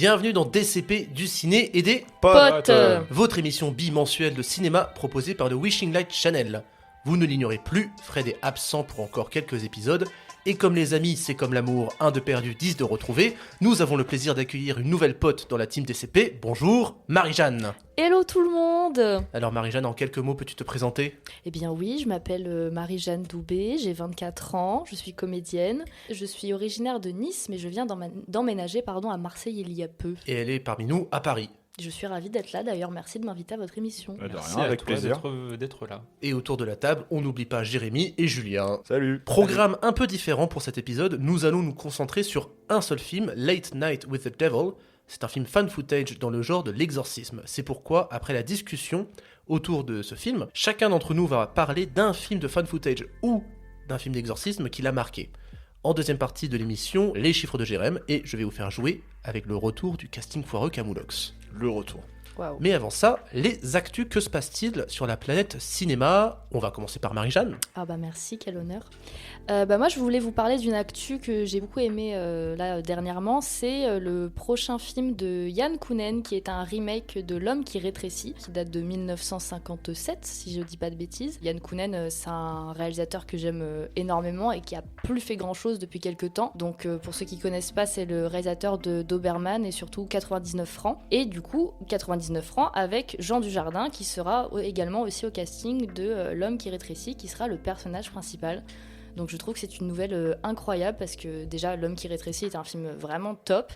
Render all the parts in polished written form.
Bienvenue dans DCP du ciné et des Potes. votre émission bimensuelle de cinéma proposée par le Wishing Light Channel. Vous ne l'ignorez plus, Fred est absent pour encore quelques épisodes, et comme les amis, c'est comme l'amour, un de perdu, 10 de retrouvé, nous avons le plaisir d'accueillir une nouvelle pote dans la team DCP. Bonjour, Marie-Jeanne. Hello tout le monde. Alors Marie-Jeanne, en quelques mots, peux-tu te présenter ? Eh bien oui, je m'appelle Marie-Jeanne Doubé, j'ai 24 ans, je suis comédienne. Je suis originaire de Nice, mais je viens d'emménager à Marseille il y a peu. Et elle est parmi nous à Paris. Je suis ravie d'être là, d'ailleurs merci de m'inviter à votre émission. De Merci rien, avec à toi plaisir. d'être là. Et autour de la table, on n'oublie pas Jérémy et Julien. Salut. Programme un peu différent pour cet épisode, nous allons nous concentrer sur un seul film, Late Night with the Devil. C'est un film fan footage dans le genre de l'exorcisme. C'est pourquoi, après la discussion autour de ce film, chacun d'entre nous va parler d'un film de fan footage ou d'un film d'exorcisme qui l'a marqué. En deuxième partie de l'émission, les chiffres de Jérém, et je vais vous faire jouer avec le retour du casting foireux Camoulox. Le retour. Waouh. Mais avant ça, les actus, que se passe-t-il sur la planète cinéma ? On va commencer par Marie-Jeanne. Ah bah merci, quel honneur. Moi je voulais vous parler d'une actu que j'ai beaucoup aimée dernièrement, c'est le prochain film de Yann Kounen qui est un remake de L'Homme qui rétrécit, qui date de 1957 si je dis pas de bêtises. Yann Kounen c'est un réalisateur que j'aime énormément et qui a plus fait grand chose depuis quelques temps, donc pour ceux qui connaissent pas, c'est le réalisateur de Doberman et surtout 99 francs, et du coup 99 francs avec Jean Dujardin qui sera également aussi au casting de L'Homme qui rétrécit, qui sera le personnage principal. Donc je trouve que c'est une nouvelle incroyable parce que déjà L'Homme qui rétrécit est un film vraiment top,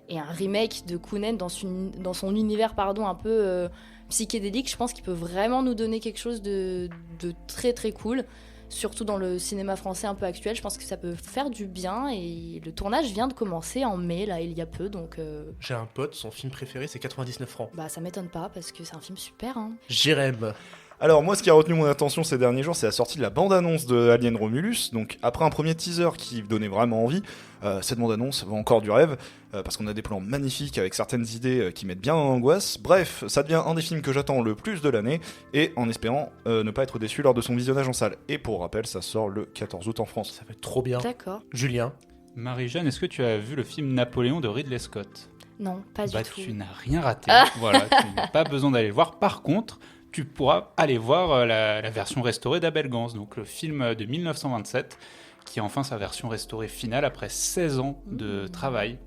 et un remake de Kounen dans son univers un peu psychédélique, je pense qu'il peut vraiment nous donner quelque chose de très très cool, surtout dans le cinéma français un peu actuel. Je pense que ça peut faire du bien, et le tournage vient de commencer en mai là, il y a peu, donc J'ai un pote, son film préféré c'est 99 francs. bah ça m'étonne pas parce que c'est un film super hein. Jérém. Alors moi, ce qui a retenu mon attention ces derniers jours, c'est la sortie de la bande-annonce de Alien Romulus. Donc après un premier teaser qui donnait vraiment envie, cette bande-annonce va encore du rêve, parce qu'on a des plans magnifiques avec certaines idées qui mettent bien en angoisse. Bref, ça devient un des films que j'attends le plus de l'année, et en espérant ne pas être déçu lors de son visionnage en salle. Et pour rappel, ça sort le 14 août en France. Ça va être trop bien. D'accord. Julien. Marie-Jeanne, est-ce que tu as vu le film Napoléon de Ridley Scott ? Non, pas du tout. Tu n'as rien raté. Voilà, tu n'as pas besoin d'aller le voir. Par contre, tu pourras aller voir la version restaurée d'Abel Gance, donc le film de 1927, qui a enfin sa version restaurée finale après 16 ans de travail.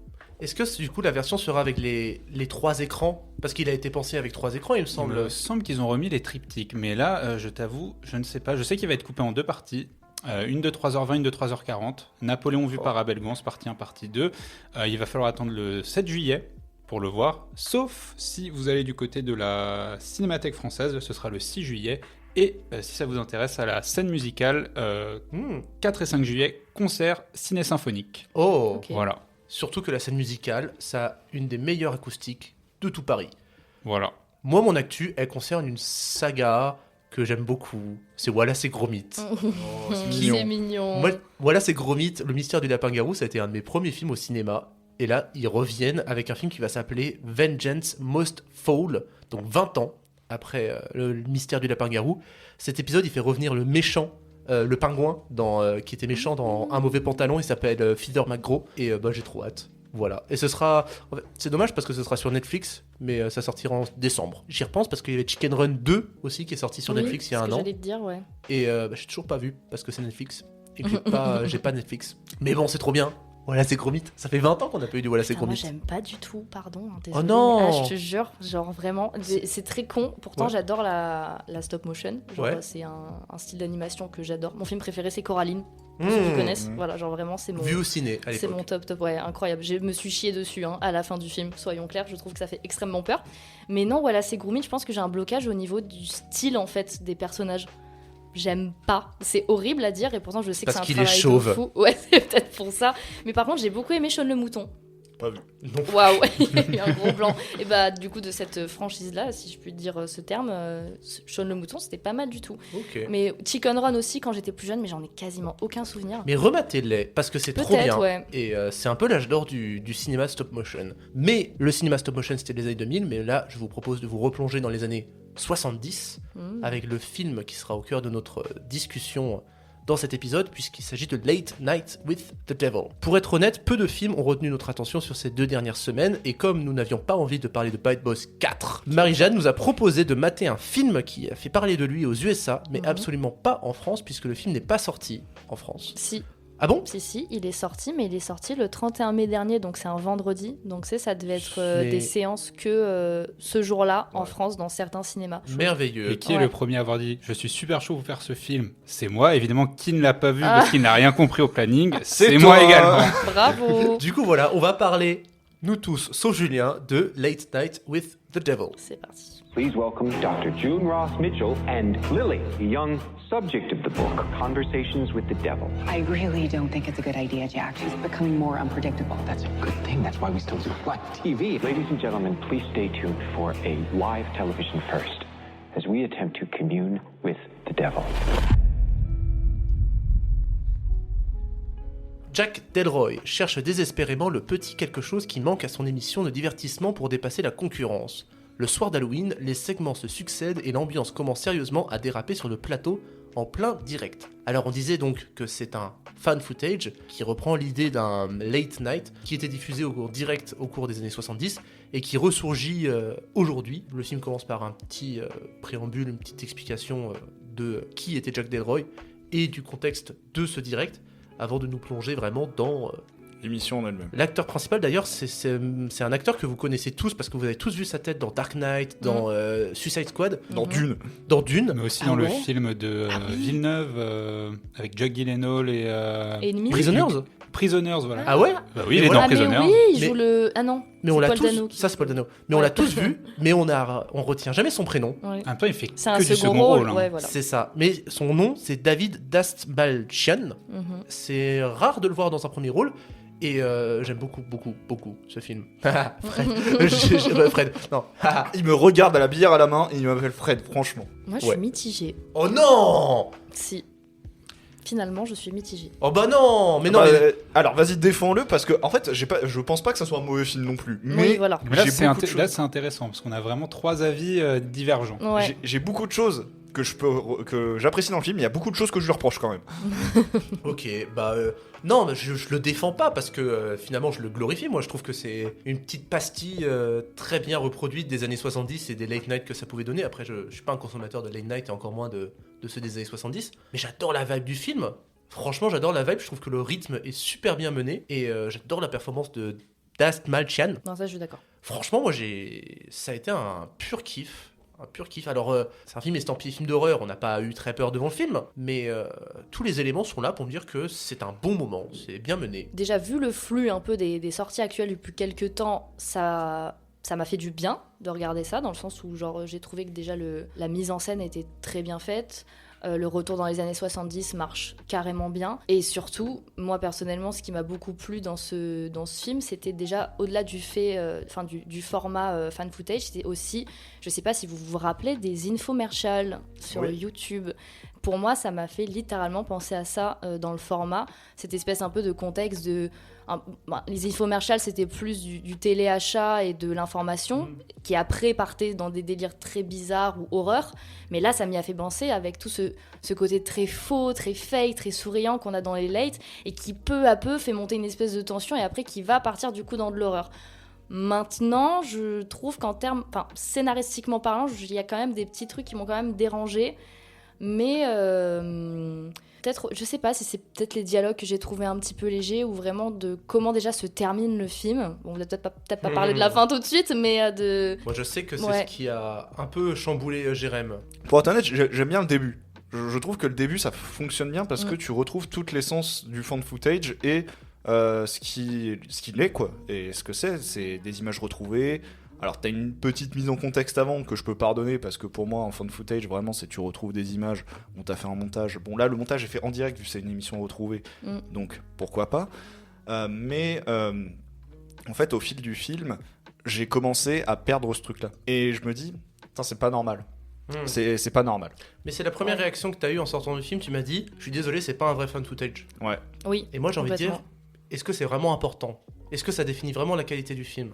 Est-ce que du coup la version sera avec les 3 écrans ? Parce qu'il a été pensé avec 3 écrans, il me Il semble. me semble qu'ils ont remis les triptyques, mais là, je t'avoue, je ne sais pas. Je sais qu'il va être coupé en 2 parties. Une de 3h20, une de 3h40. Napoléon vu par Abel Gance, partie 1, partie 2. Il va falloir attendre le 7 juillet pour le voir, sauf si vous allez du côté de la Cinémathèque française, ce sera le 6 juillet. Et si ça vous intéresse, à la scène musicale, 4 et 5 juillet, concert ciné-symphonique. Oh Ok. Voilà, Surtout que la scène musicale, ça a une des meilleures acoustiques de tout Paris. voilà. Moi, mon actu, elle concerne une saga que j'aime beaucoup. C'est Wallace et Gromit. C'est mignon. Moi, Wallace et Gromit, le mystère du lapin-garou, ça a été un de mes premiers films au cinéma. Et là, ils reviennent avec un film qui va s'appeler Vengeance Most Foul, donc 20 ans après le mystère du lapin-garou. Cet épisode, il fait revenir le méchant, le pingouin, qui était méchant dans Un mauvais pantalon. Il s'appelle Feather McGraw. Et j'ai trop hâte. Voilà. Et ce sera... en fait, c'est dommage parce que ce sera sur Netflix, mais ça sortira en décembre. J'y repense parce qu'il y avait Chicken Run 2 aussi qui est sorti sur Oui, Netflix il y a c'est un ce que an. j'allais te dire, ouais. Et j'ai toujours pas vu parce que c'est Netflix et que j'ai pas Netflix. Mais bon, c'est trop bien. Voilà, c'est Gromit. Ça fait 20 ans qu'on n'a pas eu du Voilà, c'est Putain, moi Gromit. j'aime pas du tout, pardon. Hein, désolée, Oh non. mais, je te jure, genre vraiment, c'est très con. Pourtant Ouais. j'adore la stop motion. Genre, Ouais. c'est un style d'animation que j'adore. Mon film préféré c'est Coraline. Pour Mmh. ceux qui connaissent, voilà, genre vraiment c'est mon... Vu au ciné à C'est l'époque. mon top, ouais, incroyable. Je me suis chiée dessus à la fin du film, soyons clairs, je trouve que ça fait extrêmement peur. Mais non, voilà, c'est Gromit, je pense que j'ai un blocage au niveau du style en fait des personnages. J'aime pas, c'est horrible à dire et pourtant je sais que Parce c'est un qu'il est travail chauve. de fou. Ouais, c'est peut-être pour ça. Mais par contre, j'ai beaucoup aimé Shaun le Mouton. Pas vu. Non. Waouh, il y a eu un gros blanc. Et bah du coup de cette franchise-là, si je puis dire ce terme, Shaun le Mouton, c'était pas mal du tout. Ok. Mais Chicken Run aussi quand j'étais plus jeune, mais j'en ai quasiment aucun souvenir. Mais rematez-les parce que c'est trop Peut-être, bien. ouais. Et c'est un peu l'âge d'or du cinéma stop motion. Mais le cinéma stop motion c'était les années 2000, mais là je vous propose de vous replonger dans les années 70 avec le film qui sera au cœur de notre discussion dans cet épisode, puisqu'il s'agit de Late Night with the Devil. Pour être honnête, peu de films ont retenu notre attention sur ces 2 dernières semaines, et comme nous n'avions pas envie de parler de Bad Boys 4, Marie-Jeanne nous a proposé de mater un film qui a fait parler de lui aux USA, mais absolument pas en France, puisque le film n'est pas sorti en France. Si. Ah bon ? Si, il est sorti, mais il est sorti le 31 mai dernier, donc c'est un vendredi. Donc ça devait être des séances que ce jour-là en France dans certains cinémas. Merveilleux. Et qui est le premier à avoir dit « Je suis super chaud pour faire ce film ?» C'est moi, évidemment, qui ne l'a pas vu parce qu'il n'a rien compris au planning. C'est moi également. Bravo. Du coup, voilà, on va parler, nous tous, sauf Julien, de Late Night with the Devil. C'est parti. Please welcome Dr. June Ross Mitchell and Lily, the young subject of the book, Conversations with the Devil. I really don't think it's a good idea, Jack. She's becoming more unpredictable. That's a good thing. That's why we still do live TV. Ladies and gentlemen, please stay tuned for a live television first as we attempt to commune with the devil. Jack Delroy cherche désespérément le petit quelque chose qui manque à son émission de divertissement pour dépasser la concurrence. Le soir d'Halloween, les segments se succèdent et l'ambiance commence sérieusement à déraper sur le plateau en plein direct. Alors on disait donc que c'est un fan footage qui reprend l'idée d'un late night qui était diffusé au cours direct au cours des années 70 et qui ressurgit aujourd'hui. Le film commence par un petit préambule, une petite explication de qui était Jack Delroy et du contexte de ce direct avant de nous plonger vraiment dans... L'émission en elle-même. L'acteur principal d'ailleurs, c'est un acteur que vous connaissez tous parce que vous avez tous vu sa tête dans Dark Knight, dans Suicide Squad, Dans Dune. dans Dune. Mais aussi dans le film de Villeneuve avec Jake Gyllenhaal et Enemy. Prisoners, voilà. Ah ouais. Bah oui, il est voilà. dans Ah mais Prisoners. oui, il Mais- joue le... Ah non, Mais on c'est l'a Paul tous. Dano qui- Ça c'est Paul Dano. Mais on l'a tous vu. Mais on retient jamais son prénom. Ouais. En même temps, il fait C'est un que du second rôle, hein. ouais, voilà. C'est ça. Mais son nom c'est David Dastmalchian. Mhm. C'est rare de le voir dans un premier rôle. Et j'aime beaucoup ce film. Fred. Fred. Non. Il me regarde à la bière à la main et il m'appelle Fred, franchement. Moi, je Ouais. suis mitigée. Oh non. Si. Finalement, je suis mitigée. Oh bah non. Mais non. Bah, mais- alors vas-y, défends-le parce que en fait, je pense pas que ça soit un mauvais film non plus. Mais Oui, voilà. Mais là, j'ai beaucoup de choses. là, c'est intéressant parce qu'on a vraiment 3 avis divergents. Ouais. J'ai beaucoup de choses que j'apprécie dans le film. Il y a beaucoup de choses que je lui reproche quand même. Ok, bah non, mais je le défends pas parce que finalement je le glorifie. Moi je trouve que c'est une petite pastille très bien reproduite des années 70 et des late night que ça pouvait donner. Après, je suis pas un consommateur de late night et encore moins de ceux des années 70. Mais j'adore la vibe du film. Franchement, j'adore la vibe. Je trouve que le rythme est super bien mené et j'adore la performance de Dastmalchian. Non, ça, je suis d'accord. Franchement, moi ça a été un pur kiff. Un pur kiff. Alors, c'est un film estampillé film d'horreur, on n'a pas eu très peur devant le film, mais tous les éléments sont là pour me dire que c'est un bon moment, c'est bien mené. Déjà, vu le flux un peu des sorties actuelles depuis quelques temps, ça m'a fait du bien de regarder ça, dans le sens où genre, j'ai trouvé que déjà la mise en scène était très bien faite. Le retour dans les années 70 marche carrément bien. Et surtout, moi personnellement, ce qui m'a beaucoup plu dans ce film, c'était déjà au-delà du fait, du format fan footage, c'était aussi, je sais pas si vous vous rappelez, des infomercials sur Oui. YouTube. Pour moi, ça m'a fait littéralement penser à ça dans le format, cette espèce un peu de contexte de... les infomercials, c'était plus du téléachat et de l'information, qui après partait dans des délires très bizarres ou horreur. Mais là, ça m'y a fait penser avec tout ce côté très faux, très fake, très souriant qu'on a dans les late, et qui peu à peu fait monter une espèce de tension, et après qui va partir du coup dans de l'horreur. Maintenant, je trouve qu'en termes, scénaristiquement parlant, il y a quand même des petits trucs qui m'ont quand même dérangé. Mais peut-être, je sais pas si c'est peut-être les dialogues que j'ai trouvé un petit peu légers ou vraiment de comment déjà se termine le film. Bon, on va peut-être pas parler de la fin tout de suite, mais de... Moi je sais que c'est Ouais. ce qui a un peu chamboulé Jérém. Pour être honnête, j'aime bien le début. Je trouve que le début ça fonctionne bien parce que tu retrouves toute l'essence du fan footage et ce qu'il est quoi. Et ce que c'est des images retrouvées. Alors t'as une petite mise en contexte avant que je peux pardonner parce que pour moi en fan footage vraiment c'est tu retrouves des images, on t'a fait un montage. Bon là le montage est fait en direct vu que c'est une émission retrouvée, donc pourquoi pas. Mais en fait au fil du film j'ai commencé à perdre ce truc là. Et je me dis, putain c'est pas normal. C'est pas normal. Mais c'est la première Ouais. réaction que t'as eue en sortant du film, tu m'as dit, je suis désolé, c'est pas un vrai fan footage. Ouais. Oui. Et moi j'ai envie de dire, Complètement. est-ce que c'est vraiment important Est-ce que ça définit vraiment la qualité du film ?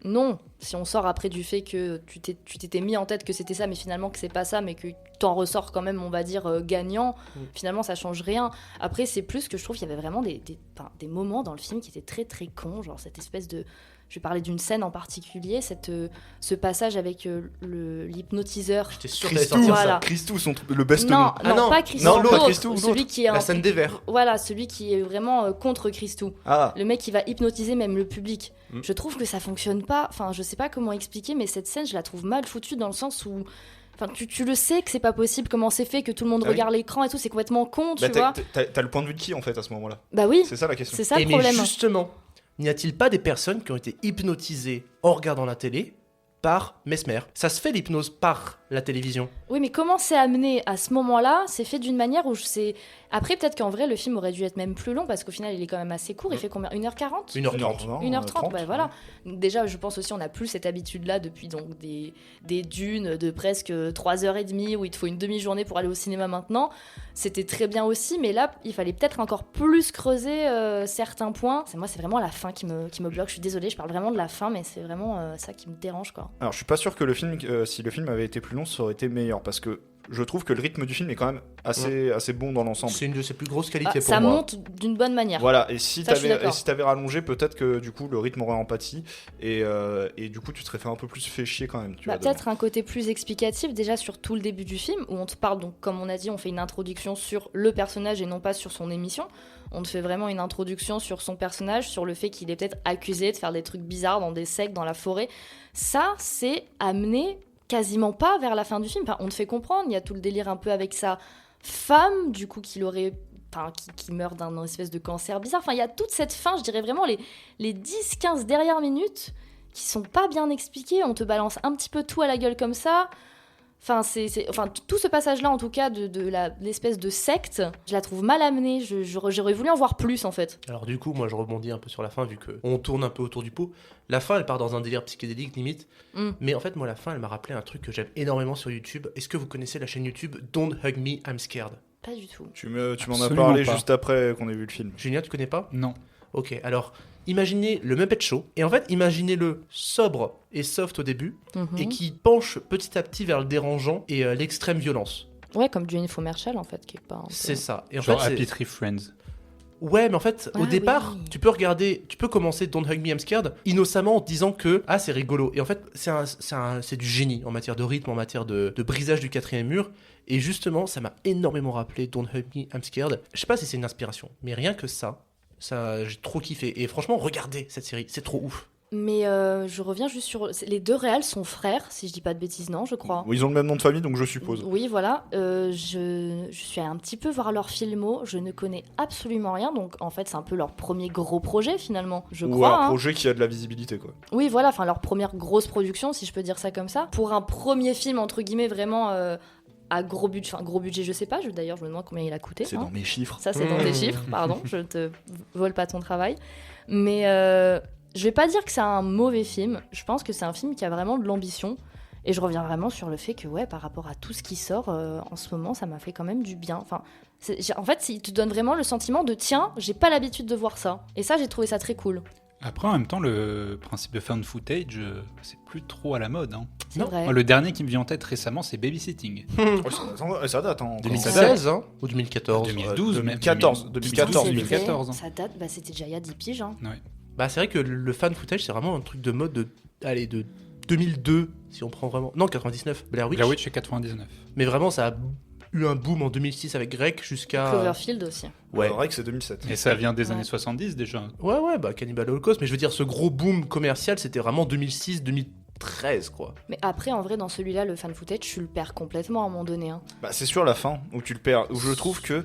Non, si on sort après du fait que tu t'étais mis en tête que c'était ça, mais finalement que c'est pas ça, mais que t'en ressors quand même, on va dire, gagnant, finalement ça change rien. Après, c'est plus que je trouve qu'il y avait vraiment des moments dans le film qui étaient très très cons, genre cette espèce de... Je vais parler d'une scène en particulier, ce passage avec l'hypnotiseur. J'étais sûr d'aller sortir Voilà. ça. Christou, le best Non, nom. non, pas Christou, Non, l'autre, Christou, celui l'autre. qui est La scène des verres. Voilà, celui qui est vraiment contre Christou. Ah, Le mec qui va hypnotiser même le public. Je trouve que ça fonctionne pas. Enfin, je sais pas comment expliquer, mais cette scène, je la trouve mal foutue dans le sens où. Enfin, tu le sais que c'est pas possible, comment c'est fait, que tout le monde Ah oui. regarde l'écran et tout, c'est complètement con, tu bah, vois. t'as le point de vue de qui en fait à ce moment-là? Bah oui, C'est ça la question. c'est ça Et le mais problème. justement, n'y a-t-il pas des personnes qui ont été hypnotisées en regardant la télé par Mesmer ? Ça se fait l'hypnose par la télévision. Oui, mais comment c'est amené à ce moment-là? C'est fait d'une manière où c'est. Après, peut-être qu'en vrai, le film aurait dû être même plus long parce qu'au final, il est quand même assez court. Il fait combien? 1h40? 1h30. 1h30, bah voilà. Déjà, je pense aussi, on n'a plus cette habitude-là depuis donc des dunes de presque 3h30 où il te faut une demi-journée pour aller au cinéma maintenant. C'était très bien aussi, mais là, il fallait peut-être encore plus creuser certains points. Moi, c'est vraiment la fin qui me bloque. Je suis désolée, je parle vraiment de la fin, mais c'est vraiment ça qui me dérange, quoi. Alors je suis pas sûr que si le film avait été plus long, ça aurait été meilleur parce que je trouve que le rythme du film est quand même assez bon dans l'ensemble. C'est une de ses plus grosses qualités pour Ça moi. monte d'une bonne manière. Voilà, et si Ça, je suis t'avais d'accord. rallongé, peut-être que du coup le rythme aurait empathie et du coup tu te serais fait un peu plus fait chier quand même. Tu vois, Peut-être un côté plus explicatif déjà sur tout le début du film où on te parle, donc comme on a dit, on fait une introduction sur le personnage et non pas sur son émission. On te fait vraiment une introduction sur son personnage, sur le fait qu'il est peut-être accusé de faire des trucs bizarres dans des sectes, dans la forêt. Ça, c'est amené quasiment pas vers la fin du film. Enfin, on te fait comprendre, il y a tout le délire un peu avec sa femme, du coup, qui meurt d'un espèce de cancer bizarre. Enfin, il y a toute cette fin, je dirais vraiment les 10-15 dernières minutes qui sont pas bien expliquées. On te balance un petit peu tout à la gueule comme ça. Enfin, tout ce passage-là, en tout cas, de l'espèce de secte, je la trouve mal amenée. J'aurais voulu en voir plus, en fait. Alors du coup, moi je rebondis un peu sur la fin vu qu'on tourne un peu autour du pot. La fin, elle part dans un délire psychédélique limite. Mais en fait, moi, la fin, elle m'a rappelé un truc que j'aime énormément sur YouTube. Est-ce que vous connaissez la chaîne YouTube Don't Hug Me, I'm Scared ? Pas du tout. Tu m'en as Absolument parlé pas. juste après qu'on ait vu le film. Julien, tu connais pas ? Non. Ok, alors imaginez le Muppet Show, et en fait imaginez-le sobre et soft au début, et qui penche petit à petit vers le dérangeant et l'extrême violence. Ouais, comme du infomercial, en fait, quelque part. un peu. C'est ça. Et en Genre fait, Happy Tree Friends. ouais, mais en fait, au Ah départ, oui. tu peux commencer Don't Hug Me, I'm Scared innocemment en te disant que c'est rigolo. Et en fait, c'est du génie en matière de rythme, en matière de brisage du quatrième mur. Et justement, ça m'a énormément rappelé Don't Hug Me, I'm Scared. Je sais pas si c'est une inspiration, mais rien que ça, j'ai trop kiffé. Et franchement, regardez cette série, c'est trop ouf. Mais je reviens juste sur... Les deux réals sont frères, si je dis pas de bêtises, non, je crois. Ils ont le même nom de famille, donc je suppose. Oui, voilà. Je suis allée un petit peu voir leur filmo. Je ne connais absolument rien. Donc, en fait, c'est un peu leur premier gros projet, finalement. Je Ou crois. un projet qui a de la visibilité, quoi. Oui, voilà. Enfin, leur première grosse production, si je peux dire ça comme ça. Pour un premier film, entre guillemets, vraiment à gros budget. Enfin, gros budget, je sais pas. D'ailleurs, je me demande combien il a coûté. C'est dans mes chiffres. Ça, c'est dans tes chiffres. Pardon, je te vole pas ton travail. Mais je vais pas dire que c'est un mauvais film. Je pense que c'est un film qui a vraiment de l'ambition. Et je reviens vraiment sur le fait que, ouais, par rapport à tout ce qui sort en ce moment, ça m'a fait quand même du bien. Enfin, en fait, il te donne vraiment le sentiment de tiens, j'ai pas l'habitude de voir ça. Et ça, j'ai trouvé ça très cool. Après, en même temps, le principe de found footage, c'est plus trop à la mode. Hein. C'est Non. vrai. Moi, le dernier qui me vient en tête récemment, c'est Babysitting. Ça date, hein. 2016 hein, ou 2014 2012 même. 2014. 2014, C'est 2014. vrai, ça date, bah, c'était déjà il y a 10 piges. Hein. Bah, c'est vrai que le fan footage, c'est vraiment un truc de mode de 2002, si on prend vraiment. Non, 99, Blair Witch. Blair Witch, c'est 99. Mais vraiment, ça a eu un boom en 2006 avec Greg jusqu'à. Cloverfield aussi. Ouais. C'est vrai que c'est 2007. Et ça vient des Ouais. années 70 déjà. Ouais, bah Cannibal Holocaust. Mais je veux dire, ce gros boom commercial, c'était vraiment 2006-2013, quoi. Mais après, en vrai, dans celui-là, le fan footage, tu le perds complètement à un moment donné. Hein. Bah, c'est sur la fin où tu le perds. Où je trouve que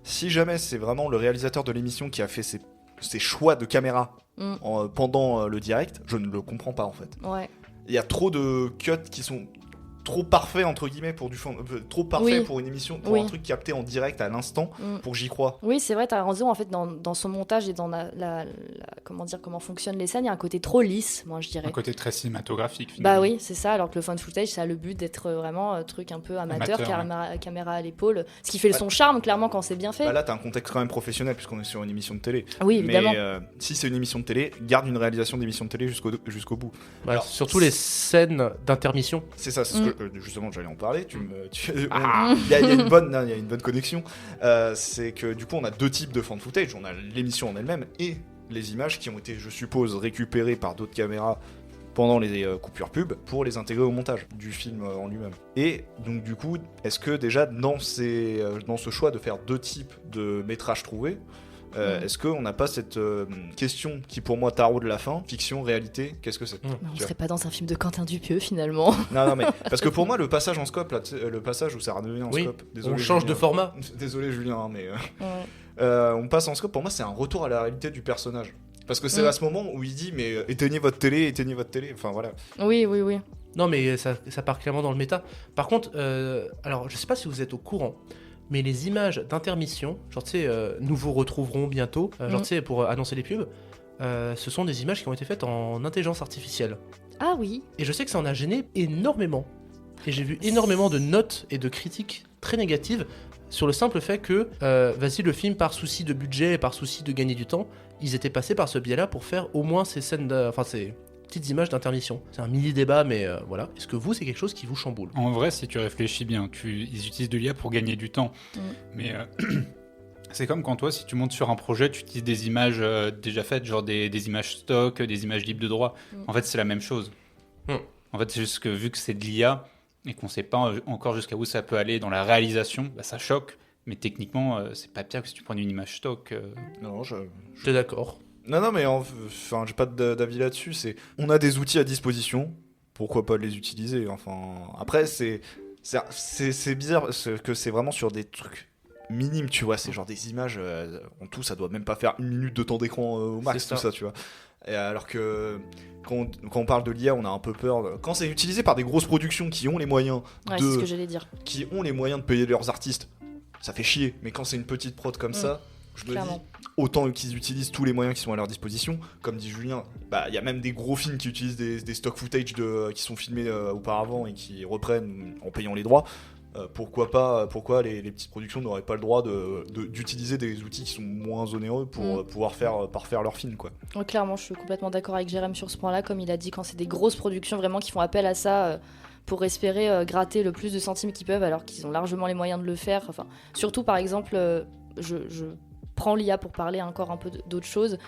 si jamais c'est vraiment le réalisateur de l'émission qui a fait ses choix de caméra pendant le direct, je ne le comprends pas en fait. Ouais. Il y a trop de cuts qui sont trop parfait entre guillemets pour trop parfait Oui. pour une émission, pour Oui. un truc capté en direct à l'instant, pour que j'y croie. Oui, c'est vrai, t'as raison. En fait, dans son montage et dans comment fonctionnent les scènes, il y a un côté trop lisse, moi je dirais. Un côté très cinématographique, finalement. Bah oui, c'est ça. Alors que le found footage, ça a le but d'être vraiment truc un peu amateur, caméra à l'épaule. Ce qui fait son charme, clairement, quand c'est bien fait. Bah là, t'as un contexte quand même professionnel puisqu'on est sur une émission de télé. Oui, évidemment. Mais si c'est une émission de télé, garde une réalisation d'émission de télé jusqu'au bout. Ouais, Alors, surtout les scènes d'intermission. C'est ça, c'est ce que justement j'allais en parler. Il y a une bonne connexion. C'est que du coup, on a deux types de fan footage. On a l'émission en elle-même et les images qui ont été, je suppose, récupérées par d'autres caméras pendant les coupures pub pour les intégrer au montage du film en lui-même. Et donc du coup, est-ce que déjà dans ce choix de faire deux types de métrages trouvés, est-ce qu'on n'a pas cette question qui pour moi taraude la fin, fiction, réalité, qu'est-ce que c'est On serait pas dans un film de Quentin Dupieux finalement. Non mais parce que pour moi le passage en scope, là, le passage où ça redevient en scope, désolé, on change Julien. de format. Désolé Julien, hein, mais Ouais. on passe en scope, pour moi c'est un retour à la réalité du personnage. Parce que c'est à ce moment où il dit mais éteignez votre télé, enfin voilà. Oui. Non, mais ça part clairement dans le méta. Par contre, alors je sais pas si vous êtes au courant, mais les images d'intermission, genre tu sais, nous vous retrouverons bientôt, genre tu sais, pour annoncer les pubs, ce sont des images qui ont été faites en intelligence artificielle. Ah oui. Et je sais que ça en a gêné énormément. Et j'ai vu énormément de notes et de critiques très négatives sur le simple fait que, vas-y, le film, par souci de budget et par souci de gagner du temps, ils étaient passés par ce biais-là pour faire au moins ces scènes, ces petites images d'intermission. C'est un mini débat, mais voilà. Est-ce que vous, c'est quelque chose qui vous chamboule ? En vrai, si tu réfléchis bien, ils utilisent de l'IA pour gagner du temps. Mais c'est comme quand toi, si tu montes sur un projet, tu utilises des images déjà faites, genre des images stock, des images libres de droit. En fait, c'est la même chose. En fait, c'est juste que vu que c'est de l'IA et qu'on ne sait pas encore jusqu'à où ça peut aller dans la réalisation, bah, ça choque. Mais techniquement, c'est pas pire que si tu prends une image stock. Non, J'étais d'accord. Non, mais enfin, j'ai pas d'avis là-dessus. On a des outils à disposition, pourquoi pas les utiliser. Enfin, après, c'est bizarre que c'est vraiment sur des trucs minimes, tu vois. C'est genre des images en tout, ça doit même pas faire 1 minute de temps d'écran au max, tout ça, tu vois. Et alors que quand on parle de l'IA, on a un peu peur. Quand c'est utilisé par des grosses productions qui ont les moyens Ouais, c'est ce que j'allais dire. qui ont les moyens de payer leurs artistes, ça fait chier. Mais quand c'est une petite prod comme ça, je me Clairement. dis, autant qu'ils utilisent tous les moyens qui sont à leur disposition. Comme dit Julien, bah il y a même des gros films qui utilisent des stock footage qui sont filmés auparavant et qui reprennent en payant les droits. Pourquoi les petites productions n'auraient pas le droit d'utiliser des outils qui sont moins onéreux pour pouvoir parfaire leur film, quoi. Ouais, clairement, je suis complètement d'accord avec Jérém sur ce point-là. Comme il a dit, quand c'est des grosses productions vraiment qui font appel à ça pour espérer gratter le plus de centimes qu'ils peuvent alors qu'ils ont largement les moyens de le faire. Enfin, surtout, par exemple, je prends l'IA pour parler encore un peu d'autre chose.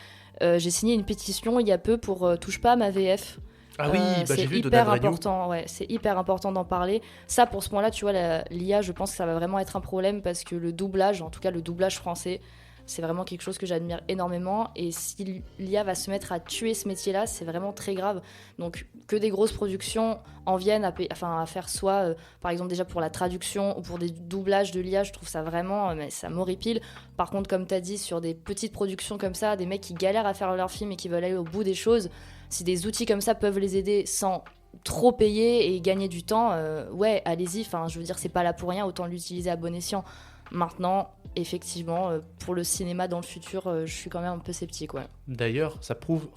J'ai signé une pétition il y a peu pour Touche pas à ma VF. Ah oui, c'est j'ai vu hyper Donald Renew. important, c'est hyper important d'en parler. Ça, pour ce point-là, tu vois, l'IA, je pense que ça va vraiment être un problème parce que le doublage, en tout cas le doublage français, c'est vraiment quelque chose que j'admire énormément. Et si l'IA va se mettre à tuer ce métier-là, c'est vraiment très grave. Donc, que des grosses productions en viennent à faire soit, par exemple, déjà pour la traduction ou pour des doublages de l'IA, je trouve ça vraiment, mais ça m'horripile. Par contre, comme tu as dit, sur des petites productions comme ça, des mecs qui galèrent à faire leur film et qui veulent aller au bout des choses, si des outils comme ça peuvent les aider sans trop payer et gagner du temps, ouais, allez-y. Enfin, je veux dire, c'est pas là pour rien, autant l'utiliser à bon escient. Maintenant, effectivement, pour le cinéma dans le futur, je suis quand même un peu sceptique, ouais. D'ailleurs, ça prouve,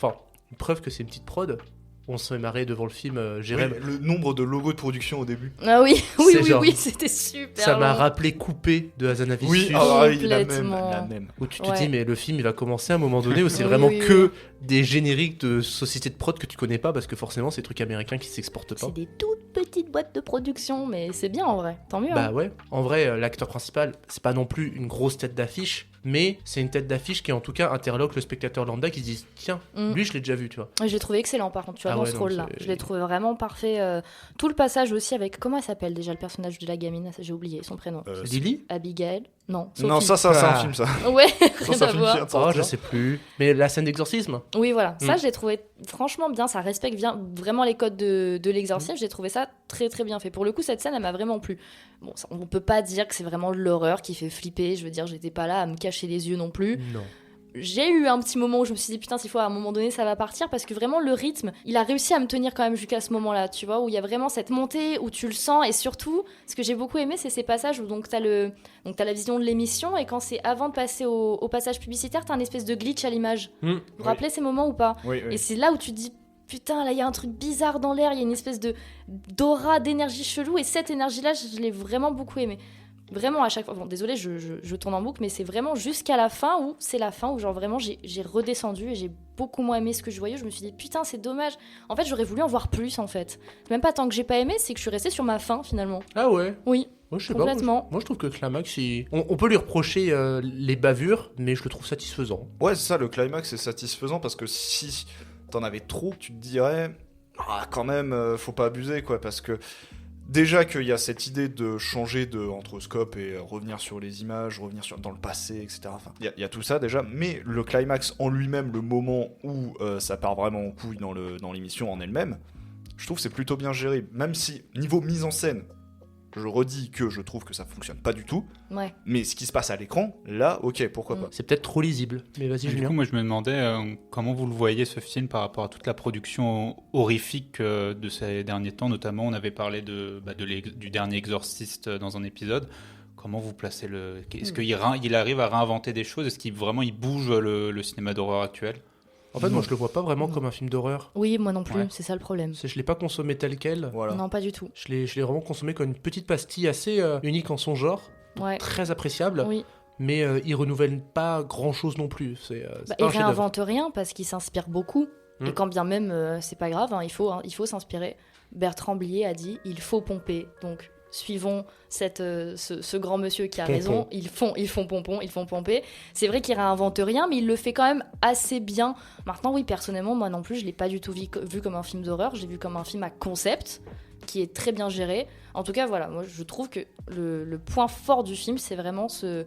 une preuve que c'est une petite prod. On se fait marrer devant le film Jérém. Oui, le nombre de logos de production au début. Ah oui, genre- c'était super Ça m'a long. rappelé Coupé de Hazanavicius. Oui, la Complètement. même. Où tu te Ouais. dis, mais le film il va commencer à un moment donné où c'est Oui, vraiment oui, que des génériques de sociétés de prod que tu connais pas parce que forcément c'est des trucs américains qui s'exportent pas. C'est des toutes petites boîtes de production, mais c'est bien en vrai, tant mieux. Bah hein. ouais, en vrai, l'acteur principal, c'est pas non plus une grosse tête d'affiche, mais c'est une tête d'affiche qui en tout cas interloque le spectateur lambda qui se dit tiens, lui je l'ai déjà vu, tu vois. Et je l'ai trouvé excellent par contre, tu vois, Ah dans ouais, ce non, rôle-là. c'est- Je l'ai trouvé vraiment parfait. Tout le passage aussi avec, comment elle s'appelle déjà le personnage de la gamine, j'ai oublié son prénom. Lily Abigail. Non, Non, Sophie. ça c'est un Ah. film, ça. Ouais, Ça, rien à film voir. qui vient de Oh, sortir. je sais plus. Mais la scène d'exorcisme Oui, voilà. Ça, Mm. je l'ai trouvé franchement bien. Ça respecte bien, vraiment les codes de l'exorcisme. J'ai trouvé ça très, très bien fait. Pour le coup, cette scène, elle m'a vraiment plu. Bon, on peut pas dire que c'est vraiment de l'horreur qui fait flipper. Je veux dire, j'étais pas là à me cacher les yeux non plus. Non. j'ai eu un petit moment où je me suis dit putain, s'il faut à un moment donné ça va partir, parce que vraiment le rythme, il a réussi à me tenir quand même jusqu'à ce moment-là, tu vois, où il y a vraiment cette montée, où tu le sens, et surtout, ce que j'ai beaucoup aimé, c'est ces passages où donc t'as la vision de l'émission, et quand c'est avant de passer au passage publicitaire, t'as un espèce de glitch à l'image. Vous vous rappelez ces moments ou pas? Oui. Et c'est là où tu te dis putain, là il y a un truc bizarre dans l'air, il y a une espèce d'aura, d'énergie chelou, et cette énergie-là, je l'ai vraiment beaucoup aimée. Vraiment à chaque fois, bon désolé je tourne en boucle, mais c'est vraiment jusqu'à la fin où genre vraiment j'ai redescendu et j'ai beaucoup moins aimé ce que je voyais. Je me suis dit putain c'est dommage, en fait j'aurais voulu en voir plus en fait. C'est même pas tant que j'ai pas aimé, c'est que je suis restée sur ma faim finalement. Ah ouais. Oui. Moi, je sais complètement. pas. Moi, je trouve que Climax, on peut lui reprocher les bavures, mais je le trouve satisfaisant. Ouais, c'est ça, le climax est satisfaisant parce que si t'en avais trop, tu te dirais, quand même, faut pas abuser, quoi, parce que déjà qu'il y a cette idée de changer entre scope et revenir sur les images, dans le passé, etc. Enfin, il y a tout ça déjà, mais le climax en lui-même, le moment où ça part vraiment en couille dans l'émission en elle-même, je trouve que c'est plutôt bien géré, même si, niveau mise en scène, je redis que je trouve que ça fonctionne pas du tout, mais ce qui se passe à l'écran, là, ok, pourquoi pas. C'est peut-être trop lisible, mais vas-y Du Julien. coup, moi je me demandais comment vous le voyez ce film par rapport à toute la production horrifique de ces derniers temps, notamment on avait parlé du dernier Exorciste dans un épisode. Comment vous placez Est-ce qu'il arrive à réinventer des choses? Est-ce qu'il bouge le cinéma d'horreur actuel? En fait, moi, je le vois pas vraiment comme un film d'horreur. Oui, moi non plus, Ouais. c'est ça le problème. Je l'ai pas consommé tel quel. Voilà. Non, pas du tout. Je l'ai vraiment consommé comme une petite pastille assez unique en son genre, Ouais. très appréciable, Oui. mais il renouvelle pas grand-chose non plus. C'est Bah, pas il un chef-d'œuvre. réinvente rien parce qu'il s'inspire beaucoup. Et quand bien même, c'est pas grave, il faut s'inspirer. Bertrand Blier a dit il faut pomper. Donc, suivons ce grand monsieur qui a Pompon. raison. Ils font pomper. C'est vrai qu'il réinvente rien, mais il le fait quand même assez bien. Maintenant, oui, personnellement, moi non plus, je l'ai pas du tout vu comme un film d'horreur. Je l'ai vu comme un film à concept qui est très bien géré. En tout cas, voilà, moi je trouve que le point fort du film, c'est vraiment ce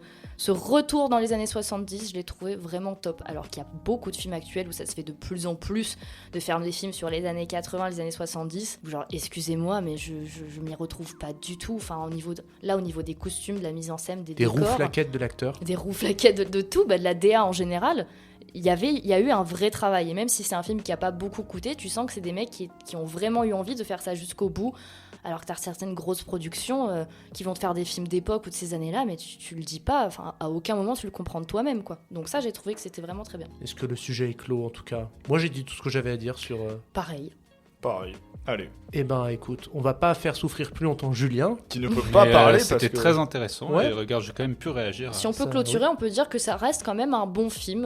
retour dans les années 70. Je l'ai trouvé vraiment top. Alors qu'il y a beaucoup de films actuels où ça se fait de plus en plus de faire des films sur les années 80, les années 70. Genre, excusez-moi, mais je m'y retrouve pas du tout. Enfin, au niveau des costumes, de la mise en scène, des Des décors, rouflaquettes de l'acteur. des rouflaquettes de tout, de la DA en général. Il y a eu un vrai travail, et même si c'est un film qui a pas beaucoup coûté, tu sens que c'est des mecs qui ont vraiment eu envie de faire ça jusqu'au bout, alors que t'as certaines grosses productions qui vont te faire des films d'époque ou de ces années-là, mais tu le dis pas, enfin à aucun moment tu le comprends de toi-même, quoi. Donc ça, j'ai trouvé que c'était vraiment très bien. Est-ce que le sujet est clos en tout cas? Moi j'ai dit tout ce que j'avais à dire sur... Pareil. Pareil. Allez. Eh ben écoute, on va pas faire souffrir plus longtemps Julien. Qui ne peut pas parler parce C'était que... très intéressant. Ouais. Et regarde, j'ai quand même pu réagir. Si on peut ça, clôturer, on peut dire que ça reste quand même un bon film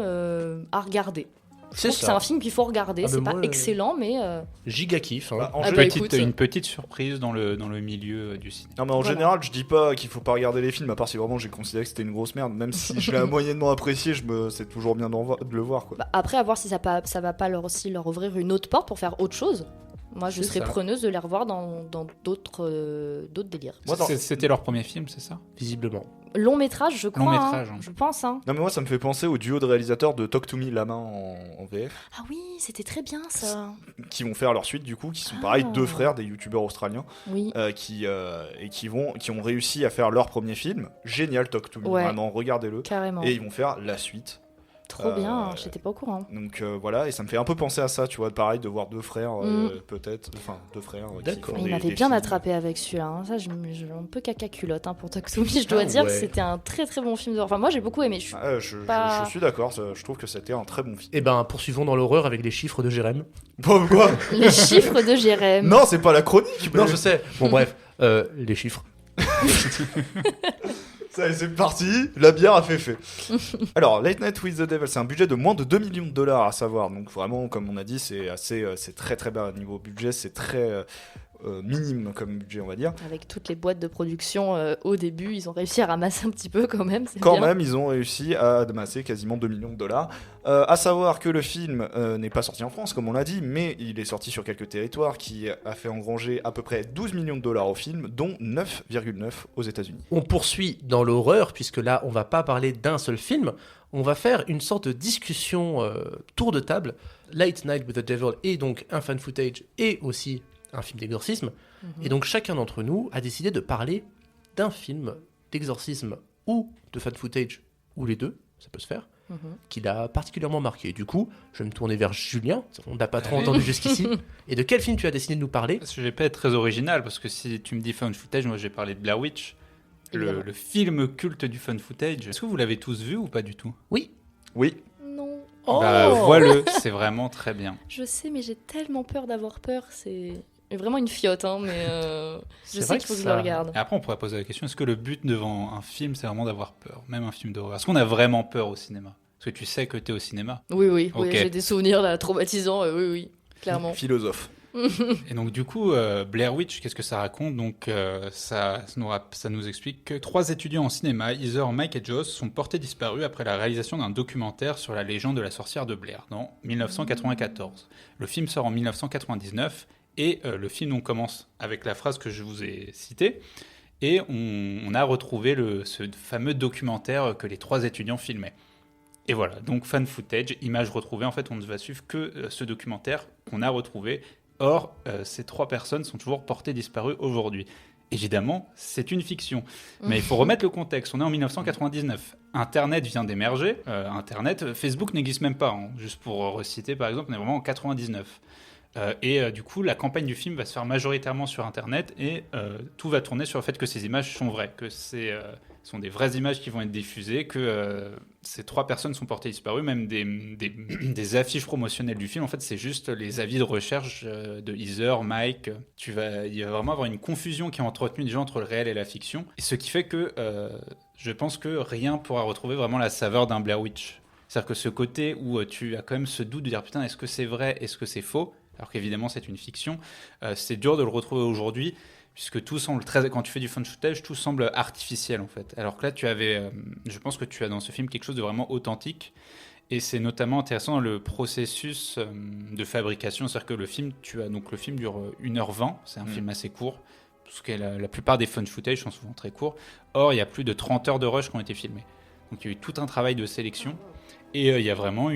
à regarder. Je C'est trouve que c'est ça. un film qu'il faut regarder. Ah, c'est ben pas moi, excellent, mais Giga kiff. Hein. Bah, en Ah gé- bah, Petite- écoute. une petite surprise dans le milieu du cinéma. Non mais en Voilà. général je dis pas qu'il faut pas regarder les films à part si vraiment j'ai considéré que c'était une grosse merde, même si je l'ai moyennement apprécié, c'est toujours bien de le voir quoi. bah, après, à voir si ça va pas aussi leur ouvrir une autre porte pour faire autre chose. Moi, je C'est serais ça. preneuse de les revoir dans d'autres délires. Moi, dans- C'était leur premier film, c'est ça? Visiblement. Long métrage, je crois. Long métrage, hein. Je pense. Hein. Non mais moi ça me fait penser au duo de réalisateurs de Talk to Me la main en VF, Ah oui, c'était très bien ça. qui vont faire leur suite du coup, qui sont pareil Ah. deux frères, des youtubeurs australiens, Oui. qui ont réussi à faire leur premier film. Génial Talk to Me, Ouais. vraiment regardez-le. Carrément. Et ils vont faire la suite. Trop bien, j'étais pas au courant. Donc voilà, et ça me fait un peu penser à ça, tu vois, pareil, de voir deux frères, peut-être, enfin deux frères. Qui D'accord. font Il des m'avait bien films. attrapé avec celui-là. Hein. Ça, un peu caca culotte pour Toksumi. Je dois Ah dire que ouais. c'était un très très bon film d'horreur. Enfin, moi, j'ai beaucoup aimé. Je suis d'accord, je trouve que c'était un très bon film. Eh ben poursuivons dans l'horreur avec les chiffres de Jérém. Pourquoi Les chiffres de Jérém. Non, c'est pas la chronique. Non mais- je sais. Bon bref, les chiffres. Ça y est, c'est parti, la bière a fait. Alors, Late Night with the Devil, c'est un budget de moins de 2 millions de dollars à savoir. Donc vraiment, comme on a dit, c'est très très bas niveau budget, c'est très minime comme budget, on va dire. Avec toutes les boîtes de production au début, ils ont réussi à ramasser un petit peu quand même. C'est Quand bien. même, ils ont réussi à amasser quasiment 2 millions de dollars. À savoir que le film n'est pas sorti en France, comme on l'a dit, mais il est sorti sur quelques territoires, qui a fait engranger à peu près 12 millions de dollars au film, dont 9,9 aux États-Unis. On poursuit dans l'horreur, puisque là, on va pas parler d'un seul film. On va faire une sorte de discussion tour de table. Late Night with the Devil est donc un fan footage et aussi un film d'exorcisme. Et donc, chacun d'entre nous a décidé de parler d'un film d'exorcisme ou de fan footage, ou les deux, ça peut se faire, qui l'a particulièrement marqué. Du coup, je vais me tourner vers Julien, on n'a pas trop entendu jusqu'ici. Et de quel film tu as décidé de nous parler ? Parce que je vais pas être très original, parce que si tu me dis found footage, moi je vais parler de Blair Witch, Évidemment. le film culte du found footage. Est-ce que vous l'avez tous vu ou pas du tout ? Oui. Non. Bah, vois-le, c'est vraiment très bien. Je sais, mais j'ai tellement peur d'avoir peur. C'est vraiment une fiotte, hein, mais je C'est sais vrai qu'il faut que que je ça- le regarde. Et après, on pourrait poser la question, est-ce que le but devant un film, c'est vraiment d'avoir peur ? Même un film d'horreur. Est-ce qu'on a vraiment peur au cinéma ? Parce que tu sais que t'es au cinéma. Oui, Ok. j'ai des souvenirs là, traumatisants, oui, clairement. Philosophe. Et donc du coup, Blair Witch, qu'est-ce que ça raconte ? Donc ça nous explique que 3 étudiants en cinéma, Heather, Mike et Joss, sont portés disparus après la réalisation d'un documentaire sur la légende de la sorcière de Blair, dans 1994. Le film sort en 1999, et le film donc, commence avec la phrase que je vous ai citée, et on a retrouvé ce fameux documentaire que les 3 étudiants filmaient. Et voilà, donc fan footage, images retrouvées, en fait on ne va suivre que ce documentaire qu'on a retrouvé. Or, ces 3 personnes sont toujours portées disparues aujourd'hui. Évidemment, c'est une fiction. Mais il faut remettre le contexte. On est en 1999. Internet vient d'émerger. Facebook n'existe même pas. Hein. Juste pour reciter, par exemple, on est vraiment en 99. Du coup, la campagne du film va se faire majoritairement sur Internet et tout va tourner sur le fait que ces images sont vraies, que ce sont des vraies images qui vont être diffusées, que ces 3 personnes sont portées disparues, même des affiches promotionnelles du film. En fait, c'est juste les avis de recherche de Heather, Mike. Il va vraiment avoir une confusion qui est entretenue déjà entre le réel et la fiction. Et ce qui fait que je pense que rien pourra retrouver vraiment la saveur d'un Blair Witch. C'est-à-dire que ce côté où tu as quand même ce doute de dire putain, est-ce que c'est vrai, est-ce que c'est faux ? Alors qu'évidemment c'est une fiction, c'est dur de le retrouver aujourd'hui, puisque tout semble quand tu fais du found footage, tout semble artificiel en fait. Alors que là je pense que tu as dans ce film quelque chose de vraiment authentique, et c'est notamment intéressant dans le processus de fabrication, c'est-à-dire que le film dure 1h20, c'est un film assez court, parce que la plupart des found footage sont souvent très courts, or il y a plus de 30 heures de rush qui ont été filmées. Donc il y a eu tout un travail de sélection. Et il y a vraiment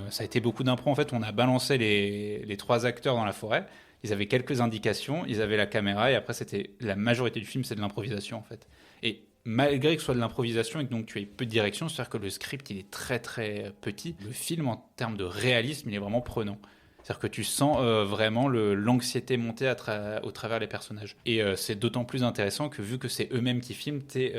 ça a été beaucoup d'impro. En fait, on a balancé les 3 acteurs dans la forêt. Ils avaient quelques indications, ils avaient la caméra, et après, la majorité du film, c'est de l'improvisation, en fait. Et malgré que ce soit de l'improvisation et que donc tu aies peu de direction, c'est-à-dire que le script, il est très, très petit. Le film, en termes de réalisme, il est vraiment prenant. C'est-à-dire que tu sens vraiment l'anxiété monter au travers des personnages. Et c'est d'autant plus intéressant que vu que c'est eux-mêmes qui filment, t'es